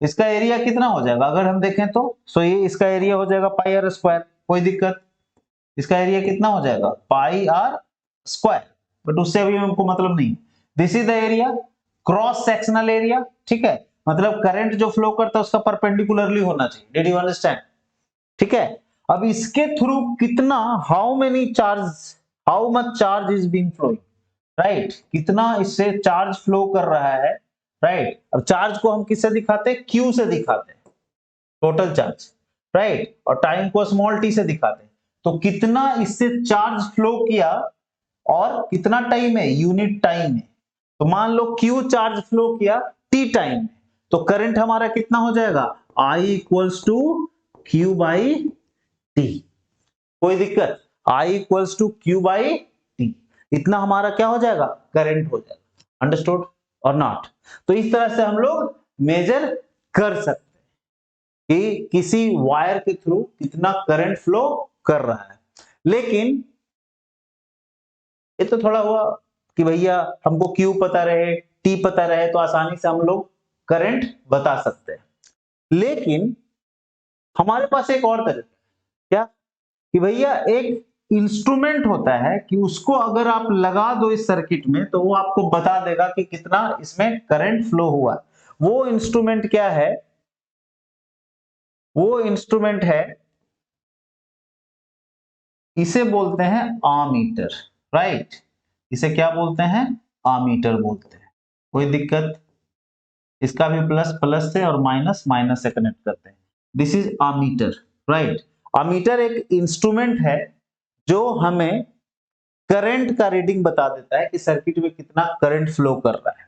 इसका एरिया कितना हो जाएगा अगर हम देखें तो, सो ये इसका एरिया हो जाएगा पाई आर स्क्वायर, कोई दिक्कत। इसका एरिया कितना हो जाएगा, पाई आर स्क्वायर, बट उससे अभी हमको मतलब नहीं। This is the area, cross sectional area, ठीक है। मतलब करंट जो फ्लो करता है उसका परपेंडिकुलरली होना चाहिए, डिड यू अंडरस्टैंड, ठीक है। अब इसके थ्रू कितना, how many charge, how much charge is being flowing, right, कितना इससे चार्ज फ्लो कर रहा है, राइट। अब चार्ज को हम किससे दिखाते हैं, क्यू से दिखाते हैं, टोटल चार्ज, राइट, और टाइम को स्मॉल टी से दिखाते हैं। तो कितना इससे चार्ज फ्लो किया और कितना टाइम है, यूनिट टाइम है। तो मान लो क्यू चार्ज फ्लो किया टी टाइम में, तो करंट हमारा कितना हो जाएगा, I equals to Q by T. कोई दिक्कत, I equals to Q by T, इतना हमारा क्या हो जाएगा, करंट हो जाएगा, अंडरस्टूड और नॉट। तो इस तरह से हम लोग मेजर कर सकते हैं कि किसी वायर के थ्रू कितना करंट फ्लो कर रहा है। लेकिन ये तो थोड़ा हुआ कि भैया हमको क्यू पता रहे, टी पता रहे तो आसानी से हम लोग करंट बता सकते हैं। लेकिन हमारे पास एक और तरीका, क्या, कि भैया एक इंस्ट्रूमेंट होता है कि उसको अगर आप लगा दो इस सर्किट में तो वो आपको बता देगा कि कितना इसमें करंट फ्लो हुआ। वो इंस्ट्रूमेंट क्या है, वो इंस्ट्रूमेंट है, इसे बोलते हैं आमीटर, राइट। इसे क्या बोलते हैं, आमीटर बोलते हैं। कोई दिक्कत, इसका भी प्लस प्लस से और माइनस माइनस से कनेक्ट करते हैं। This is ammeter, right. Ammeter एक इंस्ट्रूमेंट है जो हमें करंट का रीडिंग बता देता है कि सर्किट में कितना करंट फ्लो कर रहा है।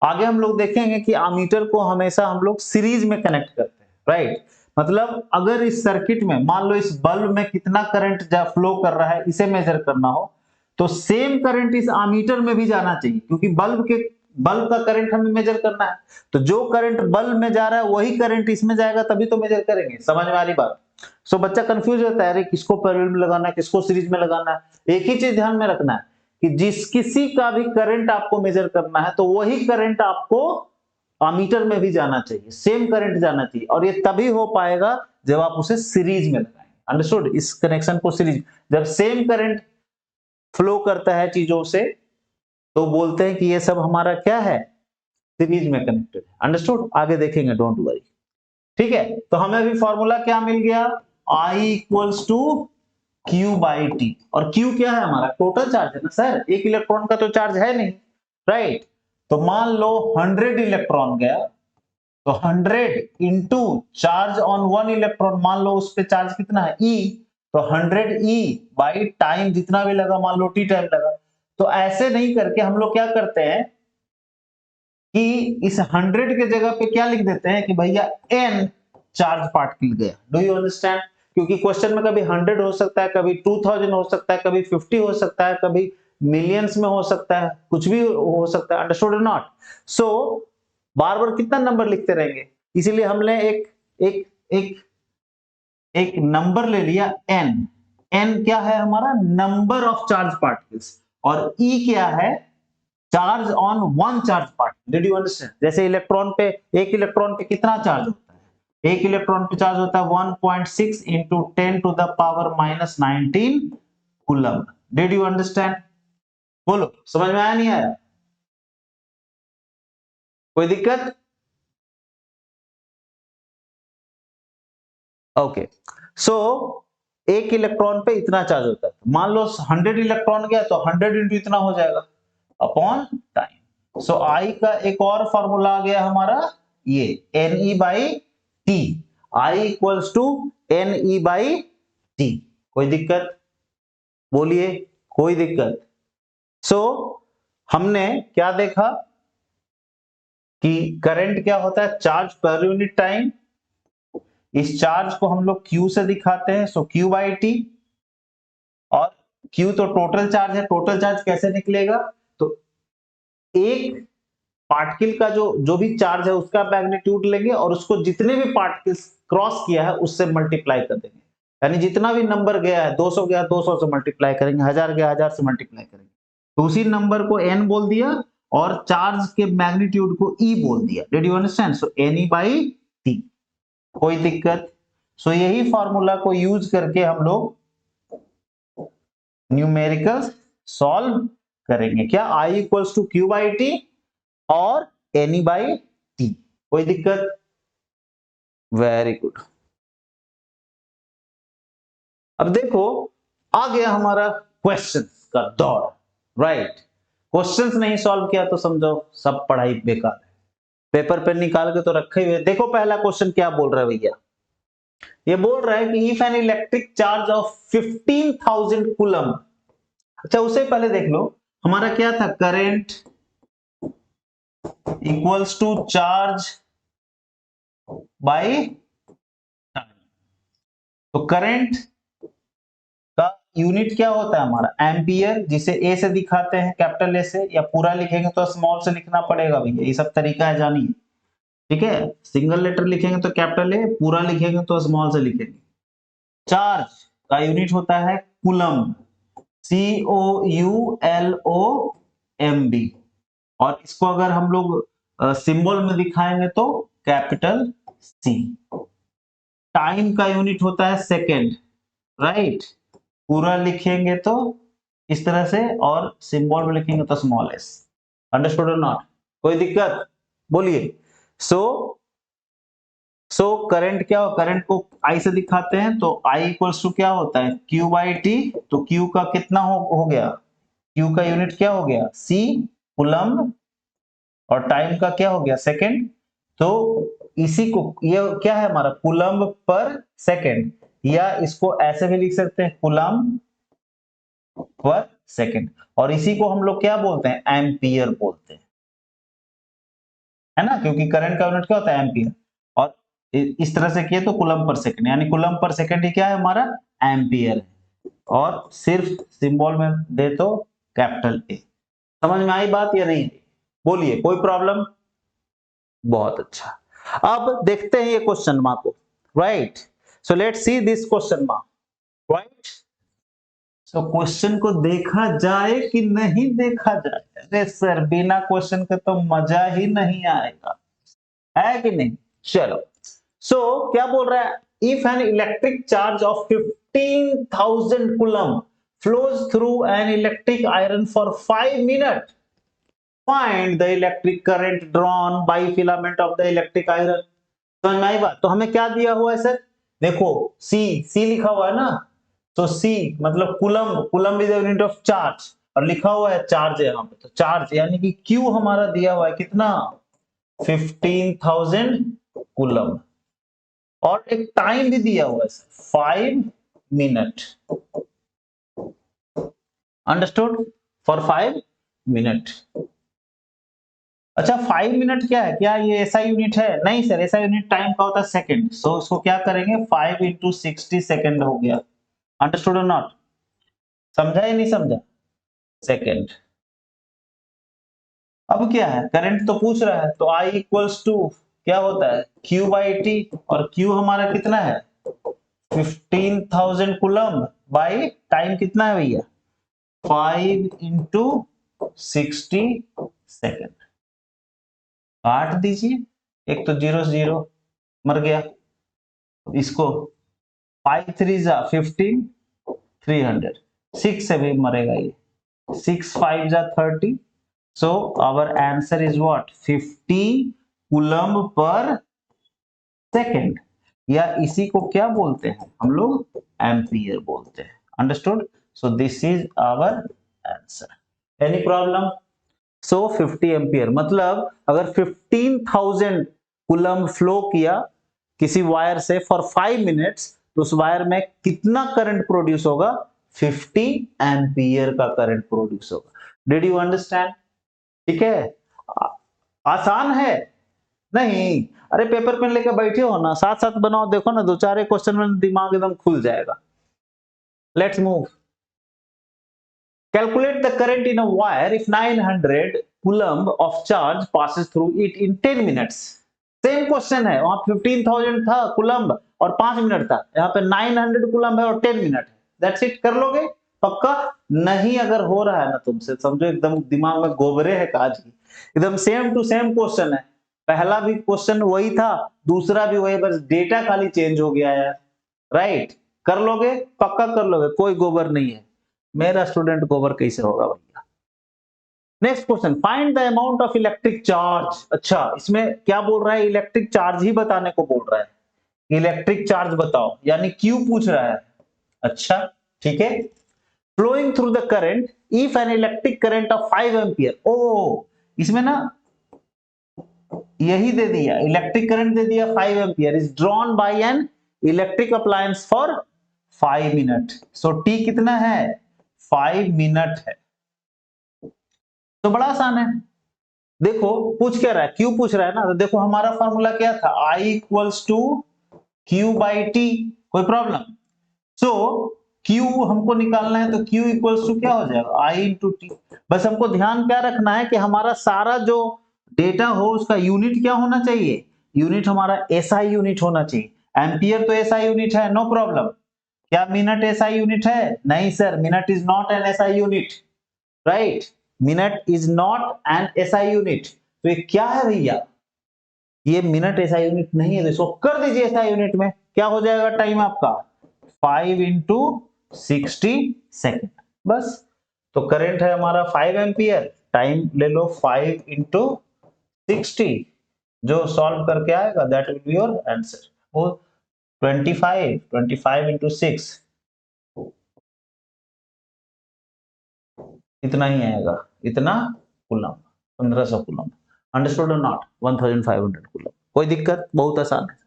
आगे हम लोग देखेंगे कि आमीटर को हमेशा हम लोग सीरीज में कनेक्ट करते हैं, राइट। मतलब अगर इस सर्किट में मान लो इस बल्ब में कितना करंट फ्लो कर रहा है, इसे मेजर करना हो तो सेम करंट इस आमीटर में भी जाना चाहिए, क्योंकि बल्ब का करंट हमें मेजर करना है। तो जो करंट बल्ब में जा रहा है वही करंट इसमें जाएगा, तभी तो मेजर करेंगे, समझ में आ रही बात। सो बच्चा कंफ्यूज होता है, अरे किसको पैरेलल में लगाना है, किसको सीरीज में लगाना है। एक ही चीज ध्यान में रखना है कि जिस किसी का भी करंट आपको मेजर करना है तो वही करंट आपको अमीटर में भी जाना चाहिए, सेम करंट जाना चाहिए, और ये तभी हो पाएगा जब आप उसे सीरीज में लगाएंगे, अंडरस्टूड। इस कनेक्शन को सीरीज, जब सेम करंट फ्लो करता है चीजों से तो बोलते हैं कि ये सब हमारा क्या है, सीरीज में कनेक्टेड है, अंडरस्टूड। आगे देखेंगे, डोंट वरी, ठीक है। तो हमें अभी फॉर्मूला क्या मिल गया, I equals to Q by T, और क्यू क्या है हमारा, टोटल चार्ज है ना सर, एक इलेक्ट्रॉन का तो चार्ज है नहीं, राइट। तो मान लो 100 इलेक्ट्रॉन गया तो 100 into charge on one electron, मान लो उस पे चार्ज कितना है, E, तो 100 E बाई टाइम जितना भी लगा, मान लो टी टाइम लगा। तो ऐसे नहीं करके हम लोग क्या करते हैं कि इस 100 के जगह पे क्या लिख देते हैं कि भैया n चार्ज पार्टिकल गया। डू यू अंडरस्टैंड, क्योंकि क्वेश्चन में कभी 100 हो सकता है, कभी 2000 हो सकता है, कभी 50 हो सकता है, कभी मिलियंस में हो सकता है, कुछ भी हो सकता है, अंडरस्टूड और नॉट। सो बार बार कितना नंबर लिखते रहेंगे, इसीलिए हमने एक एक एक एक नंबर ले लिया n। n क्या है हमारा, नंबर ऑफ चार्ज पार्टिकल्स, और E क्या है, charge on one charge particle. Did you understand? जैसे इलेक्ट्रॉन पे, एक इलेक्ट्रॉन पे कितना चार्ज होता है? एक इलेक्ट्रॉन पे चार्ज होता है 1.6 into 10 to the power -19 coulomb. Did you understand? बोलो, समझ में आया नहीं आया? कोई दिक्कत? ओके, सो एक इलेक्ट्रॉन पे इतना चार्ज होता है। मान लो 100 इलेक्ट्रॉन गया तो 100 इंटू इतना हो जाएगा अपॉन टाइम। सो आई का एक और फॉर्मूला आ गया हमारा, ये Ne/T। I equals to Ne/T। कोई दिक्कत? बोलिए, कोई दिक्कत? सो हमने क्या देखा कि करंट क्या होता है? चार्ज पर यूनिट टाइम। इस चार्ज को हम लोग Q से दिखाते हैं, सो Q/T। और Q तो टोटल चार्ज है। टोटल चार्ज कैसे निकलेगा? तो एक पार्टिकल का जो भी चार्ज है उसका मैग्नीट्यूड लेंगे और उसको जितने भी पार्टिकल्स क्रॉस किया है उससे मल्टीप्लाई कर देंगे। यानी जितना भी नंबर गया है, 200 गया 200 से मल्टीप्लाई करेंगे, 1000 गया 1000 से मल्टीप्लाई करेंगे। तो उसी नंबर को n बोल दिया और चार्ज के मैग्नीट्यूड को E बोल दिया। Did you understand? So Ne/T। कोई दिक्कत? सो यही फॉर्मूला को यूज करके हम लोग न्यूमेरिकल सॉल्व करेंगे। क्या? I इक्वल्स टू Q/T और Ne/T। कोई दिक्कत? Very good. अब देखो, आ गया हमारा क्वेश्चंस का दौर। राइट, क्वेश्चंस नहीं सॉल्व किया तो समझो सब पढ़ाई बेकार है। पेपर पे निकाल के तो रखे हुए। देखो पहला क्वेश्चन क्या बोल रहा है भैया? ये बोल रहा है कि if an electric charge of 15,000 coulomb. अच्छा, उससे पहले देख लो हमारा क्या था? Current equals to charge by time. तो करंट का यूनिट क्या होता है हमारा? एम्पियर, जिसे ए से दिखाते हैं, कैपिटल ए से, या पूरा लिखेंगे तो स्मॉल से लिखना पड़ेगा भैया। ये सब तरीका है, जानिए। ठीक है, सिंगल लेटर लिखेंगे तो कैपिटल ए, पूरा लिखेंगे तो स्मॉल से लिखेंगे। चार्ज का यूनिट होता है कूलम, COULOMB। और इसको अगर हम लोग सिंबल में दिखाएंगे तो कैपिटल C। टाइम का यूनिट होता है सेकेंड, राइट। पूरा लिखेंगे तो इस तरह से, और सिंबल में लिखेंगे तो small s। Understood or not? कोई दिक्कत? बोलिए। सो करंट क्या हो? करंट को I से दिखाते हैं तो I इक्वल्स टू क्या होता है? Q/T। तो Q का कितना हो गया? Q का यूनिट क्या हो गया? C coulomb. और टाइम का क्या हो गया? सेकेंड। तो इसी को, ये क्या है हमारा? कूलम पर सेकेंड, या इसको ऐसे भी लिख सकते हैं, कूलम पर सेकेंड। और इसी को हम लोग क्या बोलते हैं? एम्पियर बोलते हैं, है ना? क्योंकि करंट का यूनिट क्या होता है? एम्पियर। और इस तरह से किए तो कूलम पर सेकेंड, यानी कूलम पर सेकेंड ही क्या है हमारा? एम्पियर है। और सिर्फ सिंबल में दे तो कैपिटल ए। समझ में आई बात या नहीं? बोलिए, कोई प्रॉब्लम? बहुत अच्छा। अब देखते हैं ये क्वेश्चन मार्क को। Right, so let's see this question mark. Right, so question को देखा जाए कि नहीं देखा जाए? अरे सर, बिना क्वेश्चन के तो मजा ही नहीं आएगा, है कि नहीं? चलो, सो क्या बोल रहा है? If an electric charge of 15,000 coulomb flows through an electric iron for 5 minutes, find the electric current drawn by filament of the electric iron। समझ में आई बात? तो हमें क्या दिया हुआ है सर? देखो, सी लिखा हुआ है ना, तो सी मतलब coulomb. Coulomb is unit of charge, और लिखा हुआ है चार्ज है यहाँ पे, तो चार्ज यानी कि क्यू हमारा दिया हुआ है कितना? 15,000 कूलम। और एक टाइम भी दिया हुआ है 5 मिनट। अंडरस्टूड? For 5 minute. अच्छा, 5 मिनट क्या है? क्या ये ऐसा यूनिट है? नहीं सर, ऐसा यूनिट टाइम का होता है सेकंड। सो इसको क्या करेंगे? 5 इंटू 60 सेकेंड हो गया। Understood or not? समझा या नहीं समझा? सेकेंड। अब क्या है? करंट तो पूछ रहा है, तो I इक्वल्स टू क्या होता है? Q/T। और Q हमारा कितना है? 15,000 कूलम बाई टाइम कितना है भैया? 5 इंटू 60 सेकेंड। काट दीजिए, एक तो 0 0 मर गया, इसको 5 3 जा 15 300, 6 से भी मरेगा ये, 6 5 जा 30, so our answer is what 50 coulomb पर सेकेंड, या इसी को क्या बोलते हैं हम लोग, एम्पियर बोलते हैं। Understood? So this is our answer. Any problem? So 50 ampere मतलब अगर 15,000 कूलम्ब फ्लो किया किसी वायर से फॉर 5 मिनट्स, तो उस वायर में कितना करंट प्रोड्यूस होगा, 50 एम्पियर का करंट प्रोड्यूस होगा। Did you understand? ठीक है, आसान है नहीं? अरे पेपर पेन लेकर बैठे हो ना, साथ साथ बनाओ, देखो ना, दो चार क्वेश्चन में दिमाग एकदम खुल जाएगा। Let's move. Calculate the current in a wire if 900 coulomb of charge passes through it in 10 minutes. Same question है, वहां 15,000 था कूलम्ब और 5 मिनट था, यहाँ पे 900 कूलम्ब है और 10 मिनट है। That's it. कर लोगे पक्का? नहीं अगर हो रहा है ना तुमसे, समझो एकदम दिमाग में गोबरे है काज की, एकदम सेम टू सेम क्वेश्चन है, पहला भी क्वेश्चन वही था, दूसरा भी वही, बस डेटा खाली चेंज हो गया है। राइट? कर लोगे? पक्का कर लोगे? कोई गोबर नहीं है। मेरा स्टूडेंट गोबर कैसे होगा भैया? Next question, find the amount of electric charge. अच्छा, इसमें क्या बोल रहा है, इलेक्ट्रिक चार्ज ही बताने को बोल रहा है, इलेक्ट्रिक चार्ज बताओ, यानी क्यू पूछ रहा है। अच्छा ठीक है, flowing through the current if an electric current of 5 ampere. ओ, इसमें ना यही दे दिया, इलेक्ट्रिक करंट दे दिया 5 ampere is drawn by an electric appliance for 5 minute. So T कितना है, 5 मिनट है। तो बड़ा आसान है। देखो पूछ क्या रहा है, क्यू पूछ रहा है ना, तो देखो हमारा फॉर्मूला क्या था, I equals to Q by T. कोई प्रॉब्लम? सो क्यू हमको निकालना है, तो क्यू इक्वल्स टू क्या हो जाएगा, I इंटू टी। बस हमको ध्यान क्या रखना है कि हमारा सारा जो डेटा हो उसका यूनिट क्या होना चाहिए, यूनिट हमारा एसआई यूनिट होना चाहिए। एम्पियर तो एसआई यूनिट है, नो प्रॉब्लम। क्या मिनट एसआई यूनिट है? नहीं sir, minute is not an SI unit. Right, minute is not an SI unit. तो ये क्या है भैया, ये मिनट एसआई यूनिट नहीं है, तो इसको कर दीजिए एसआई यूनिट में। क्या हो जाएगा टाइम आपका, 5 इंटू 60 सेकेंड। बस, तो करंट है हमारा 5 एम्पियर, टाइम ले लो 5 इंटू 60, जो सॉल्व करके आएगा that will be your answer. वो 25 इंटू 6 इतना ही आएगा, इतना coulomb, 1500 coulomb. Understood or not? 1500 coulomb. कोई दिक्कत? बहुत आसान है।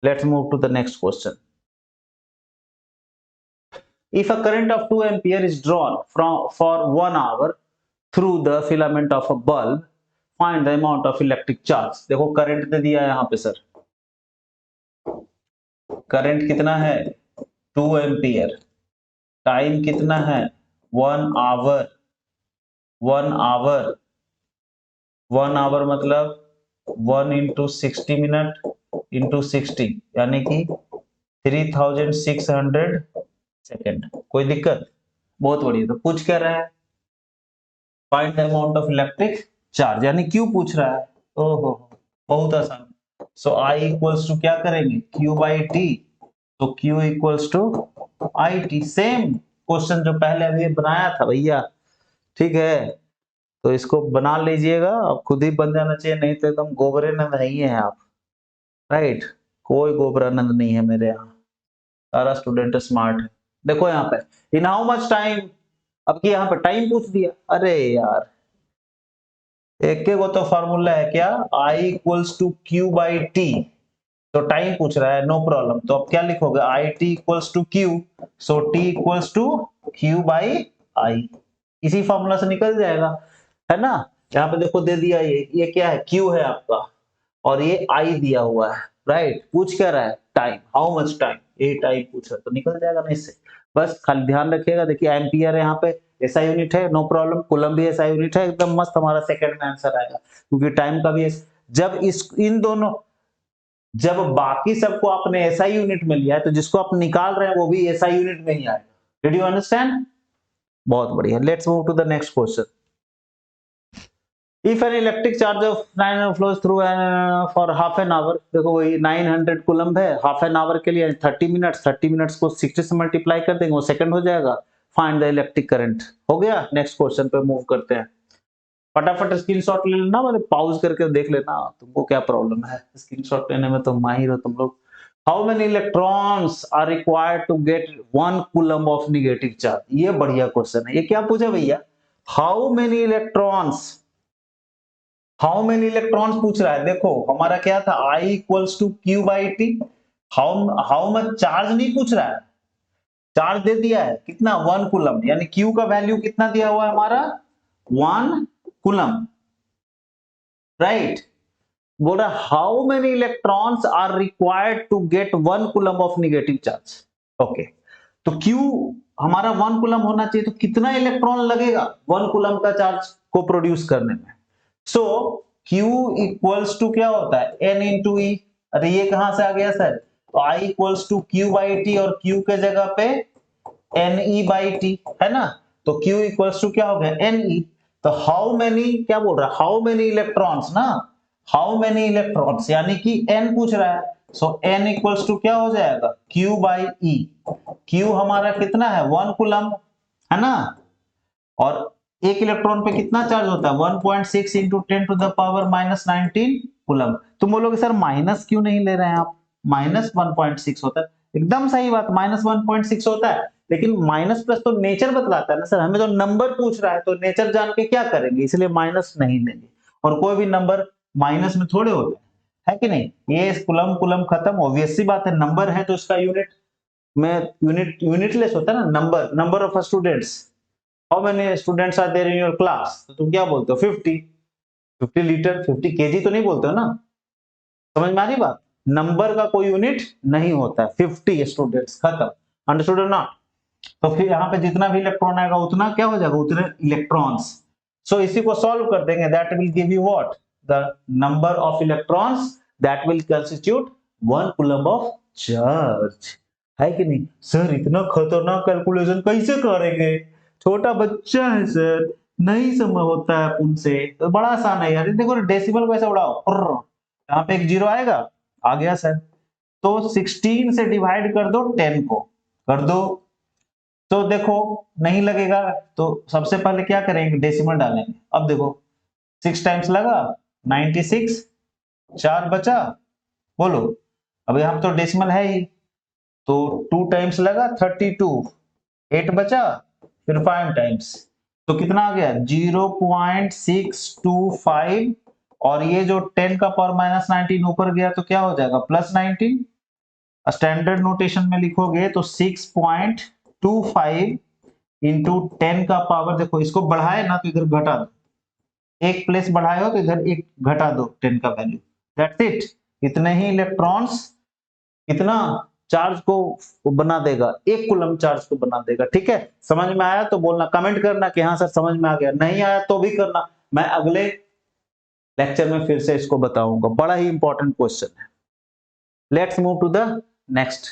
Let's move to the next question. If a current of 2 ampere is drawn for 1 hour through the filament of a bulb, find the amount of electric charge। देखो current दे दिया है यहाँ पे सर, करंट कितना है 2 एम्पियर, टाइम कितना है 1 our, 1 our, 1 our मतलब 1 इंटू 60 मिनट इंटू 60, यानी कि 3600 सेकेंड। कोई दिक्कत? बहुत बढ़िया। तो पूछ क्या रहा है, find the amount of electric charge, यानी क्यू पूछ रहा है। ओहो, बहुत आसान। सो आई इक्वल्स टू क्या करेंगे, क्यू बाई टी, तो Q equals to I T. Same question जो पहले अभी बनाया था भैया, ठीक है, तो इसको बना लीजिएगा, अब खुद ही बन जाना चाहिए, नहीं तो एकदम गोबरेनंद नहीं है आप। राइट, कोई गोबरानंद नहीं है मेरे यहाँ, सारा स्टूडेंट स्मार्ट है। देखो यहाँ पे इन हाउ मच टाइम, अब की यहाँ पे टाइम पूछ दिया। अरे यार, एक गो तो फॉर्मूला है क्या, I equals to Q by T, तो टाइम पूछ रहा है, नो प्रॉब्लम। तो अब क्या लिखोगे, I T equals to Q, so T equals to Q by I, इसी फॉर्मूला से निकल जाएगा, है ना। यहाँ पे देखो दे दिया, ये क्या है, क्यू है आपका, और ये आई दिया हुआ है। राइट, पूछ क्या रहा है, टाइम, हाउ मच टाइम, ये टाइम पूछ रहा है, तो निकल जाएगा ना इससे। बस खाली ध्यान रखिएगा, देखिए एम्पियर है यहाँ पे, ऐसा यूनिट है, नो प्रॉब्लम, कूलम्ब भी ऐसा यूनिट है, एकदम मस्त हमारा सेकंड में आंसर आएगा, क्योंकि टाइम का भी जब इन दोनों, जब बाकी सबको आपने एसआई यूनिट में लिया है, तो जिसको आप निकाल रहे हैं वो भी एसआई यूनिट में ही आएगा। Did you understand? बहुत बढ़िया। Let's move to the next question. If an electric charge of 900 flows through for half an hour, देखो वही 900 कूलम्ब है, हाफ एन आवर के लिए 30 मिनट्स को 60 से मल्टीप्लाई कर देंगे वो सेकंड हो जाएगा। Find the electric current. हो गया, नेक्स्ट क्वेश्चन पे मूव करते हैं। फटाफट स्क्रीनशॉट ले लेना, मतलब पॉज करके देख लेना तुमको क्या प्रॉब्लम है, स्क्रीनशॉट लेने में तो माहिर हो तुम लोग। How many electrons are required to get 1 coulomb of negative charge? ये बढ़िया क्वेश्चन है। ये क्या पूछा भैया? How many electrons, how many electrons पूछ रहा है। देखो हमारा क्या था, I equals to Q by T. How much charge नहीं पूछ रहा है, चार्ज दे दिया है कितना, 1 कूलम, यानी क्यू का वैल्यू कितना दिया हुआ है हमारा, 1 कूलम, राइट। बोल रहा how many electrons are required to get 1 coulomb of negative charge. Okay, तो क्यू हमारा 1 कूलम होना चाहिए, तो कितना इलेक्ट्रॉन लगेगा 1 कूलम का चार्ज को प्रोड्यूस करने में। सो Q इक्वल्स टू क्या होता है, N इंटू ई। अरे ये कहां से आ गया सर, तो I equals to Q by T, और Q के जगह पे NE बाई टी है ना, तो Q इक्वल्स टू क्या हो गया, NE। तो हाउ मेनी क्या बोल रहा है, हाउ मेनी इलेक्ट्रॉन्स ना, हाउ मेनी इलेक्ट्रॉन्स यानी कि N पूछ रहा है। सो N इक्वल्स टू क्या हो जाएगा, Q बाई E। Q हमारा कितना है, 1 कूलम है ना, और एक इलेक्ट्रॉन पे कितना चार्ज होता है, 1.6 into 10 to the power minus 19 coulomb. तुम बोलोगे सर माइनस क्यों नहीं ले रहे हैं आप, माइनस 1.6 होता है, एकदम सही बात, माइनस 1.6 होता है, लेकिन माइनस प्लस तो नेचर बतलाता है ना सर, हमें तो नंबर पूछ रहा है तो नेचर जान के क्या करेंगे, इसलिए माइनस नहीं लेंगे। और कोई भी नंबर माइनस में थोड़े होता है कि नहीं, ये कूलम कूलम खत्म, ऑब्वियस सी बात है, नंबर है तो इसका यूनिट में यूनिटलेस होता है ना, number, number of students, how many students are there in your class, तो तुम क्या बोलते हो, 50 लीटर, 50 केजी तो नहीं बोलते हो ना, समझ में आ रही बात, नंबर का कोई यूनिट नहीं होता है, 50 स्टूडेंट्स, खत्म, अंडरस्टूड और नॉट। तो फिर यहाँ पे जितना भी इलेक्ट्रॉन आएगा उतना क्या हो जाएगा, उतने इलेक्ट्रॉन्स। सो इसी को सॉल्व कर देंगे, that will give you what, the number of electrons that will constitute 1 coulomb of charge, है कि नहीं। सर इतना खतरनाक कैलकुलेशन कैसे करेंगे, छोटा बच्चा है सर, नहीं समझ होता है उनसे, तो बड़ा आसान है यार, देखो डेसिमल को ऐसे उड़ाओ, यहाँ पे एक जीरो आएगा, आ गया सर, तो 16 से डिवाइड कर दो 10 को, कर दो, तो देखो नहीं लगेगा, तो सबसे पहले क्या करेंगे, डेसिमल डालेंगे। अब देखो 6 टाइम्स लगा 96, 4 बचा, बोलो, अब यहाँ तो डेसिमल है ही, तो 2 टाइम्स लगा 32, 8 बचा, फिर 5 टाइम्स, तो कितना आ गया 0.625, और ये जो 10 का पावर माइनस 19 ऊपर गया तो क्या हो जाएगा प्लस 19, स्टैंडर्ड नोटेशन में लिखोगे तो 6.25 इंटू 10 का पावर, देखो इसको बढ़ाए ना तो इधर घटा दो, एक प्लेस बढ़ाए हो तो इधर एक घटा दो 10 का वैल्यू, दैट्स इट, इतने ही इलेक्ट्रॉन्स कितना चार्ज को बना देगा, 1 कूलम चार्ज को बना देगा। ठीक है, समझ में आया तो बोलना, कमेंट करना कि हाँ सर समझ में आ गया, नहीं आया तो भी करना, मैं अगले लेक्चर में फिर से इसको बताऊंगा, बड़ा ही इंपॉर्टेंट क्वेश्चन है। Let's move to the next.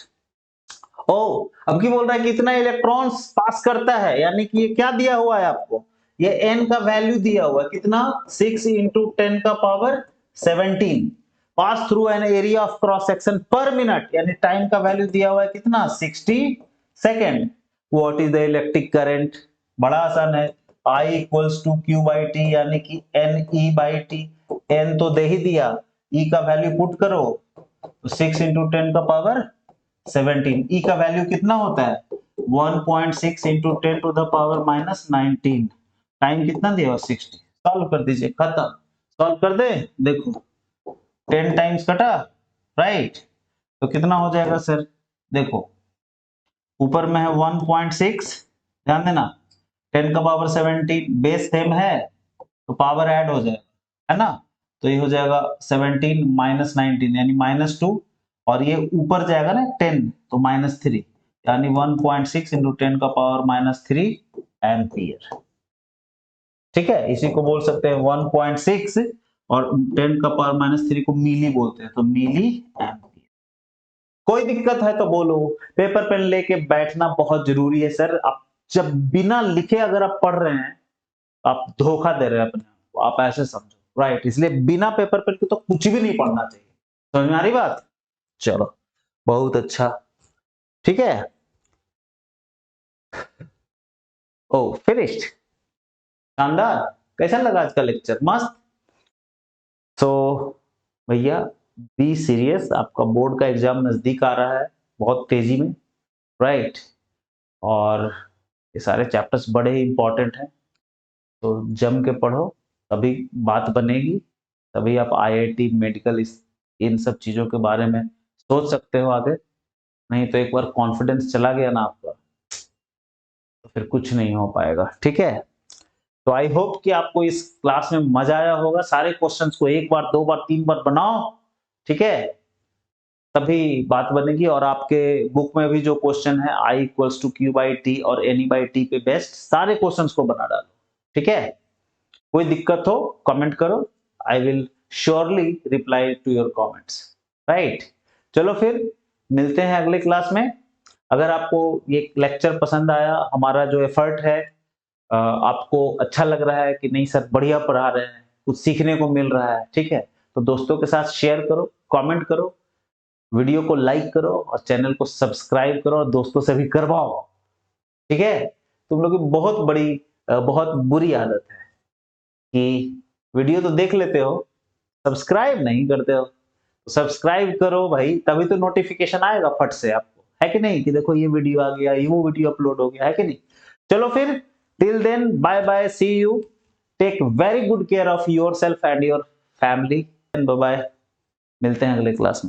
ओ, अब की बोल रहा है कि इतना इलेक्ट्रॉन्स पास करता है, यानी कि ये क्या दिया हुआ है आपको, ये n का वैल्यू दिया हुआ है कितना, 6 इंटू 10 का power 17, pass through an area of cross section per minute, यानी टाइम का वैल्यू दिया हुआ है कितना, 60 second. What is the electric current, बड़ा आसान है, I equals to Q by T, यानी कि N E by T, N तो दे ही दिया, ई का वैल्यू पुट करो, तो 6 इंटू 10 का पावर 17, ई का वैल्यू कितना होता है 1.6 into 10 to the power minus 19, time कितना दिया हुआ 60, सॉल्व कर दीजिए, खत्म, सॉल्व कर दे, देखो 10 टाइम्स कटा, राइट, तो कितना हो जाएगा सर, देखो ऊपर में है 1.6, ध्यान देना, 10 का पावर 17 बेस सेम है तो पावर ऐड हो जाएगा, है ना, तो ये हो जाएगा 17 माइनस 19 यानी -2, और ये ऊपर जाएगा ना 10 तो -3, यानी 1.6 इंटू 10 का पावर -3 एम्पियर। ठीक है, इसी को बोल सकते हैं 1.6 और 10 का पावर -3 को मिली बोलते हैं, तो मिली एम्पियर। कोई दिक्कत है तो बोलो, पेपर पेन लेके बैठना बहुत जरूरी है सर, आप जब बिना लिखे अगर आप पढ़ रहे हैं आप धोखा दे रहे हैं अपने आप आप ऐसे समझो, राइट। इसलिए बिना पेपर पेन के तो कुछ भी नहीं पढ़ना चाहिए। समझ में आ रही बात? चलो बहुत अच्छा, ठीक है। ओ फिनिश्ड, शानदार। कैसा लगा आज का लेक्चर? मस्त। तो भैया बी सीरियस, आपका बोर्ड का एग्जाम नजदीक आ रहा है बहुत तेजी में, राइट। और ये सारे चैप्टर्स बड़े ही इंपॉर्टेंट हैं, तो जम के पढ़ो, तभी बात बनेगी, तभी आप आईआईटी मेडिकल इन सब चीजों के बारे में सोच सकते हो आगे। नहीं तो एक बार कॉन्फिडेंस चला गया ना आपका, तो फिर कुछ नहीं हो पाएगा, ठीक है। तो आई होप कि आपको इस क्लास में मजा आया होगा। सारे क्वेश्चंस को एक बार, दो बार, तीन बार बनाओ, ठीक है, तभी बात बनेगी। और आपके बुक में भी जो क्वेश्चन है I equals to Q by T और N बाई टी पे बेस्ड सारे क्वेश्चंस को बना डालो, ठीक है। कोई दिक्कत हो कमेंट करो, I will surely reply to your comments, right. चलो फिर मिलते हैं अगले क्लास में। अगर आपको ये लेक्चर पसंद आया, हमारा जो एफर्ट है, आपको अच्छा लग रहा है कि नहीं सर बढ़िया पढ़ा रहे हैं, कुछ सीखने को मिल रहा है, ठीक है, तो दोस्तों के साथ शेयर करो, कमेंट करो, वीडियो को लाइक करो और चैनल को सब्सक्राइब करो और दोस्तों से भी करवाओ, ठीक है। तुम लोग की बहुत बड़ी बहुत बुरी आदत है कि वीडियो तो देख लेते हो, सब्सक्राइब नहीं करते हो। तो सब्सक्राइब करो भाई, तभी तो नोटिफिकेशन आएगा फट से आपको, है कि नहीं, कि देखो ये वीडियो आ गया, ये वो वीडियो अपलोड हो गया, है कि नहीं। चलो फिर, till then bye bye, see you, take very good care of yourself and your family, bye bye, मिलते हैं अगले क्लास में।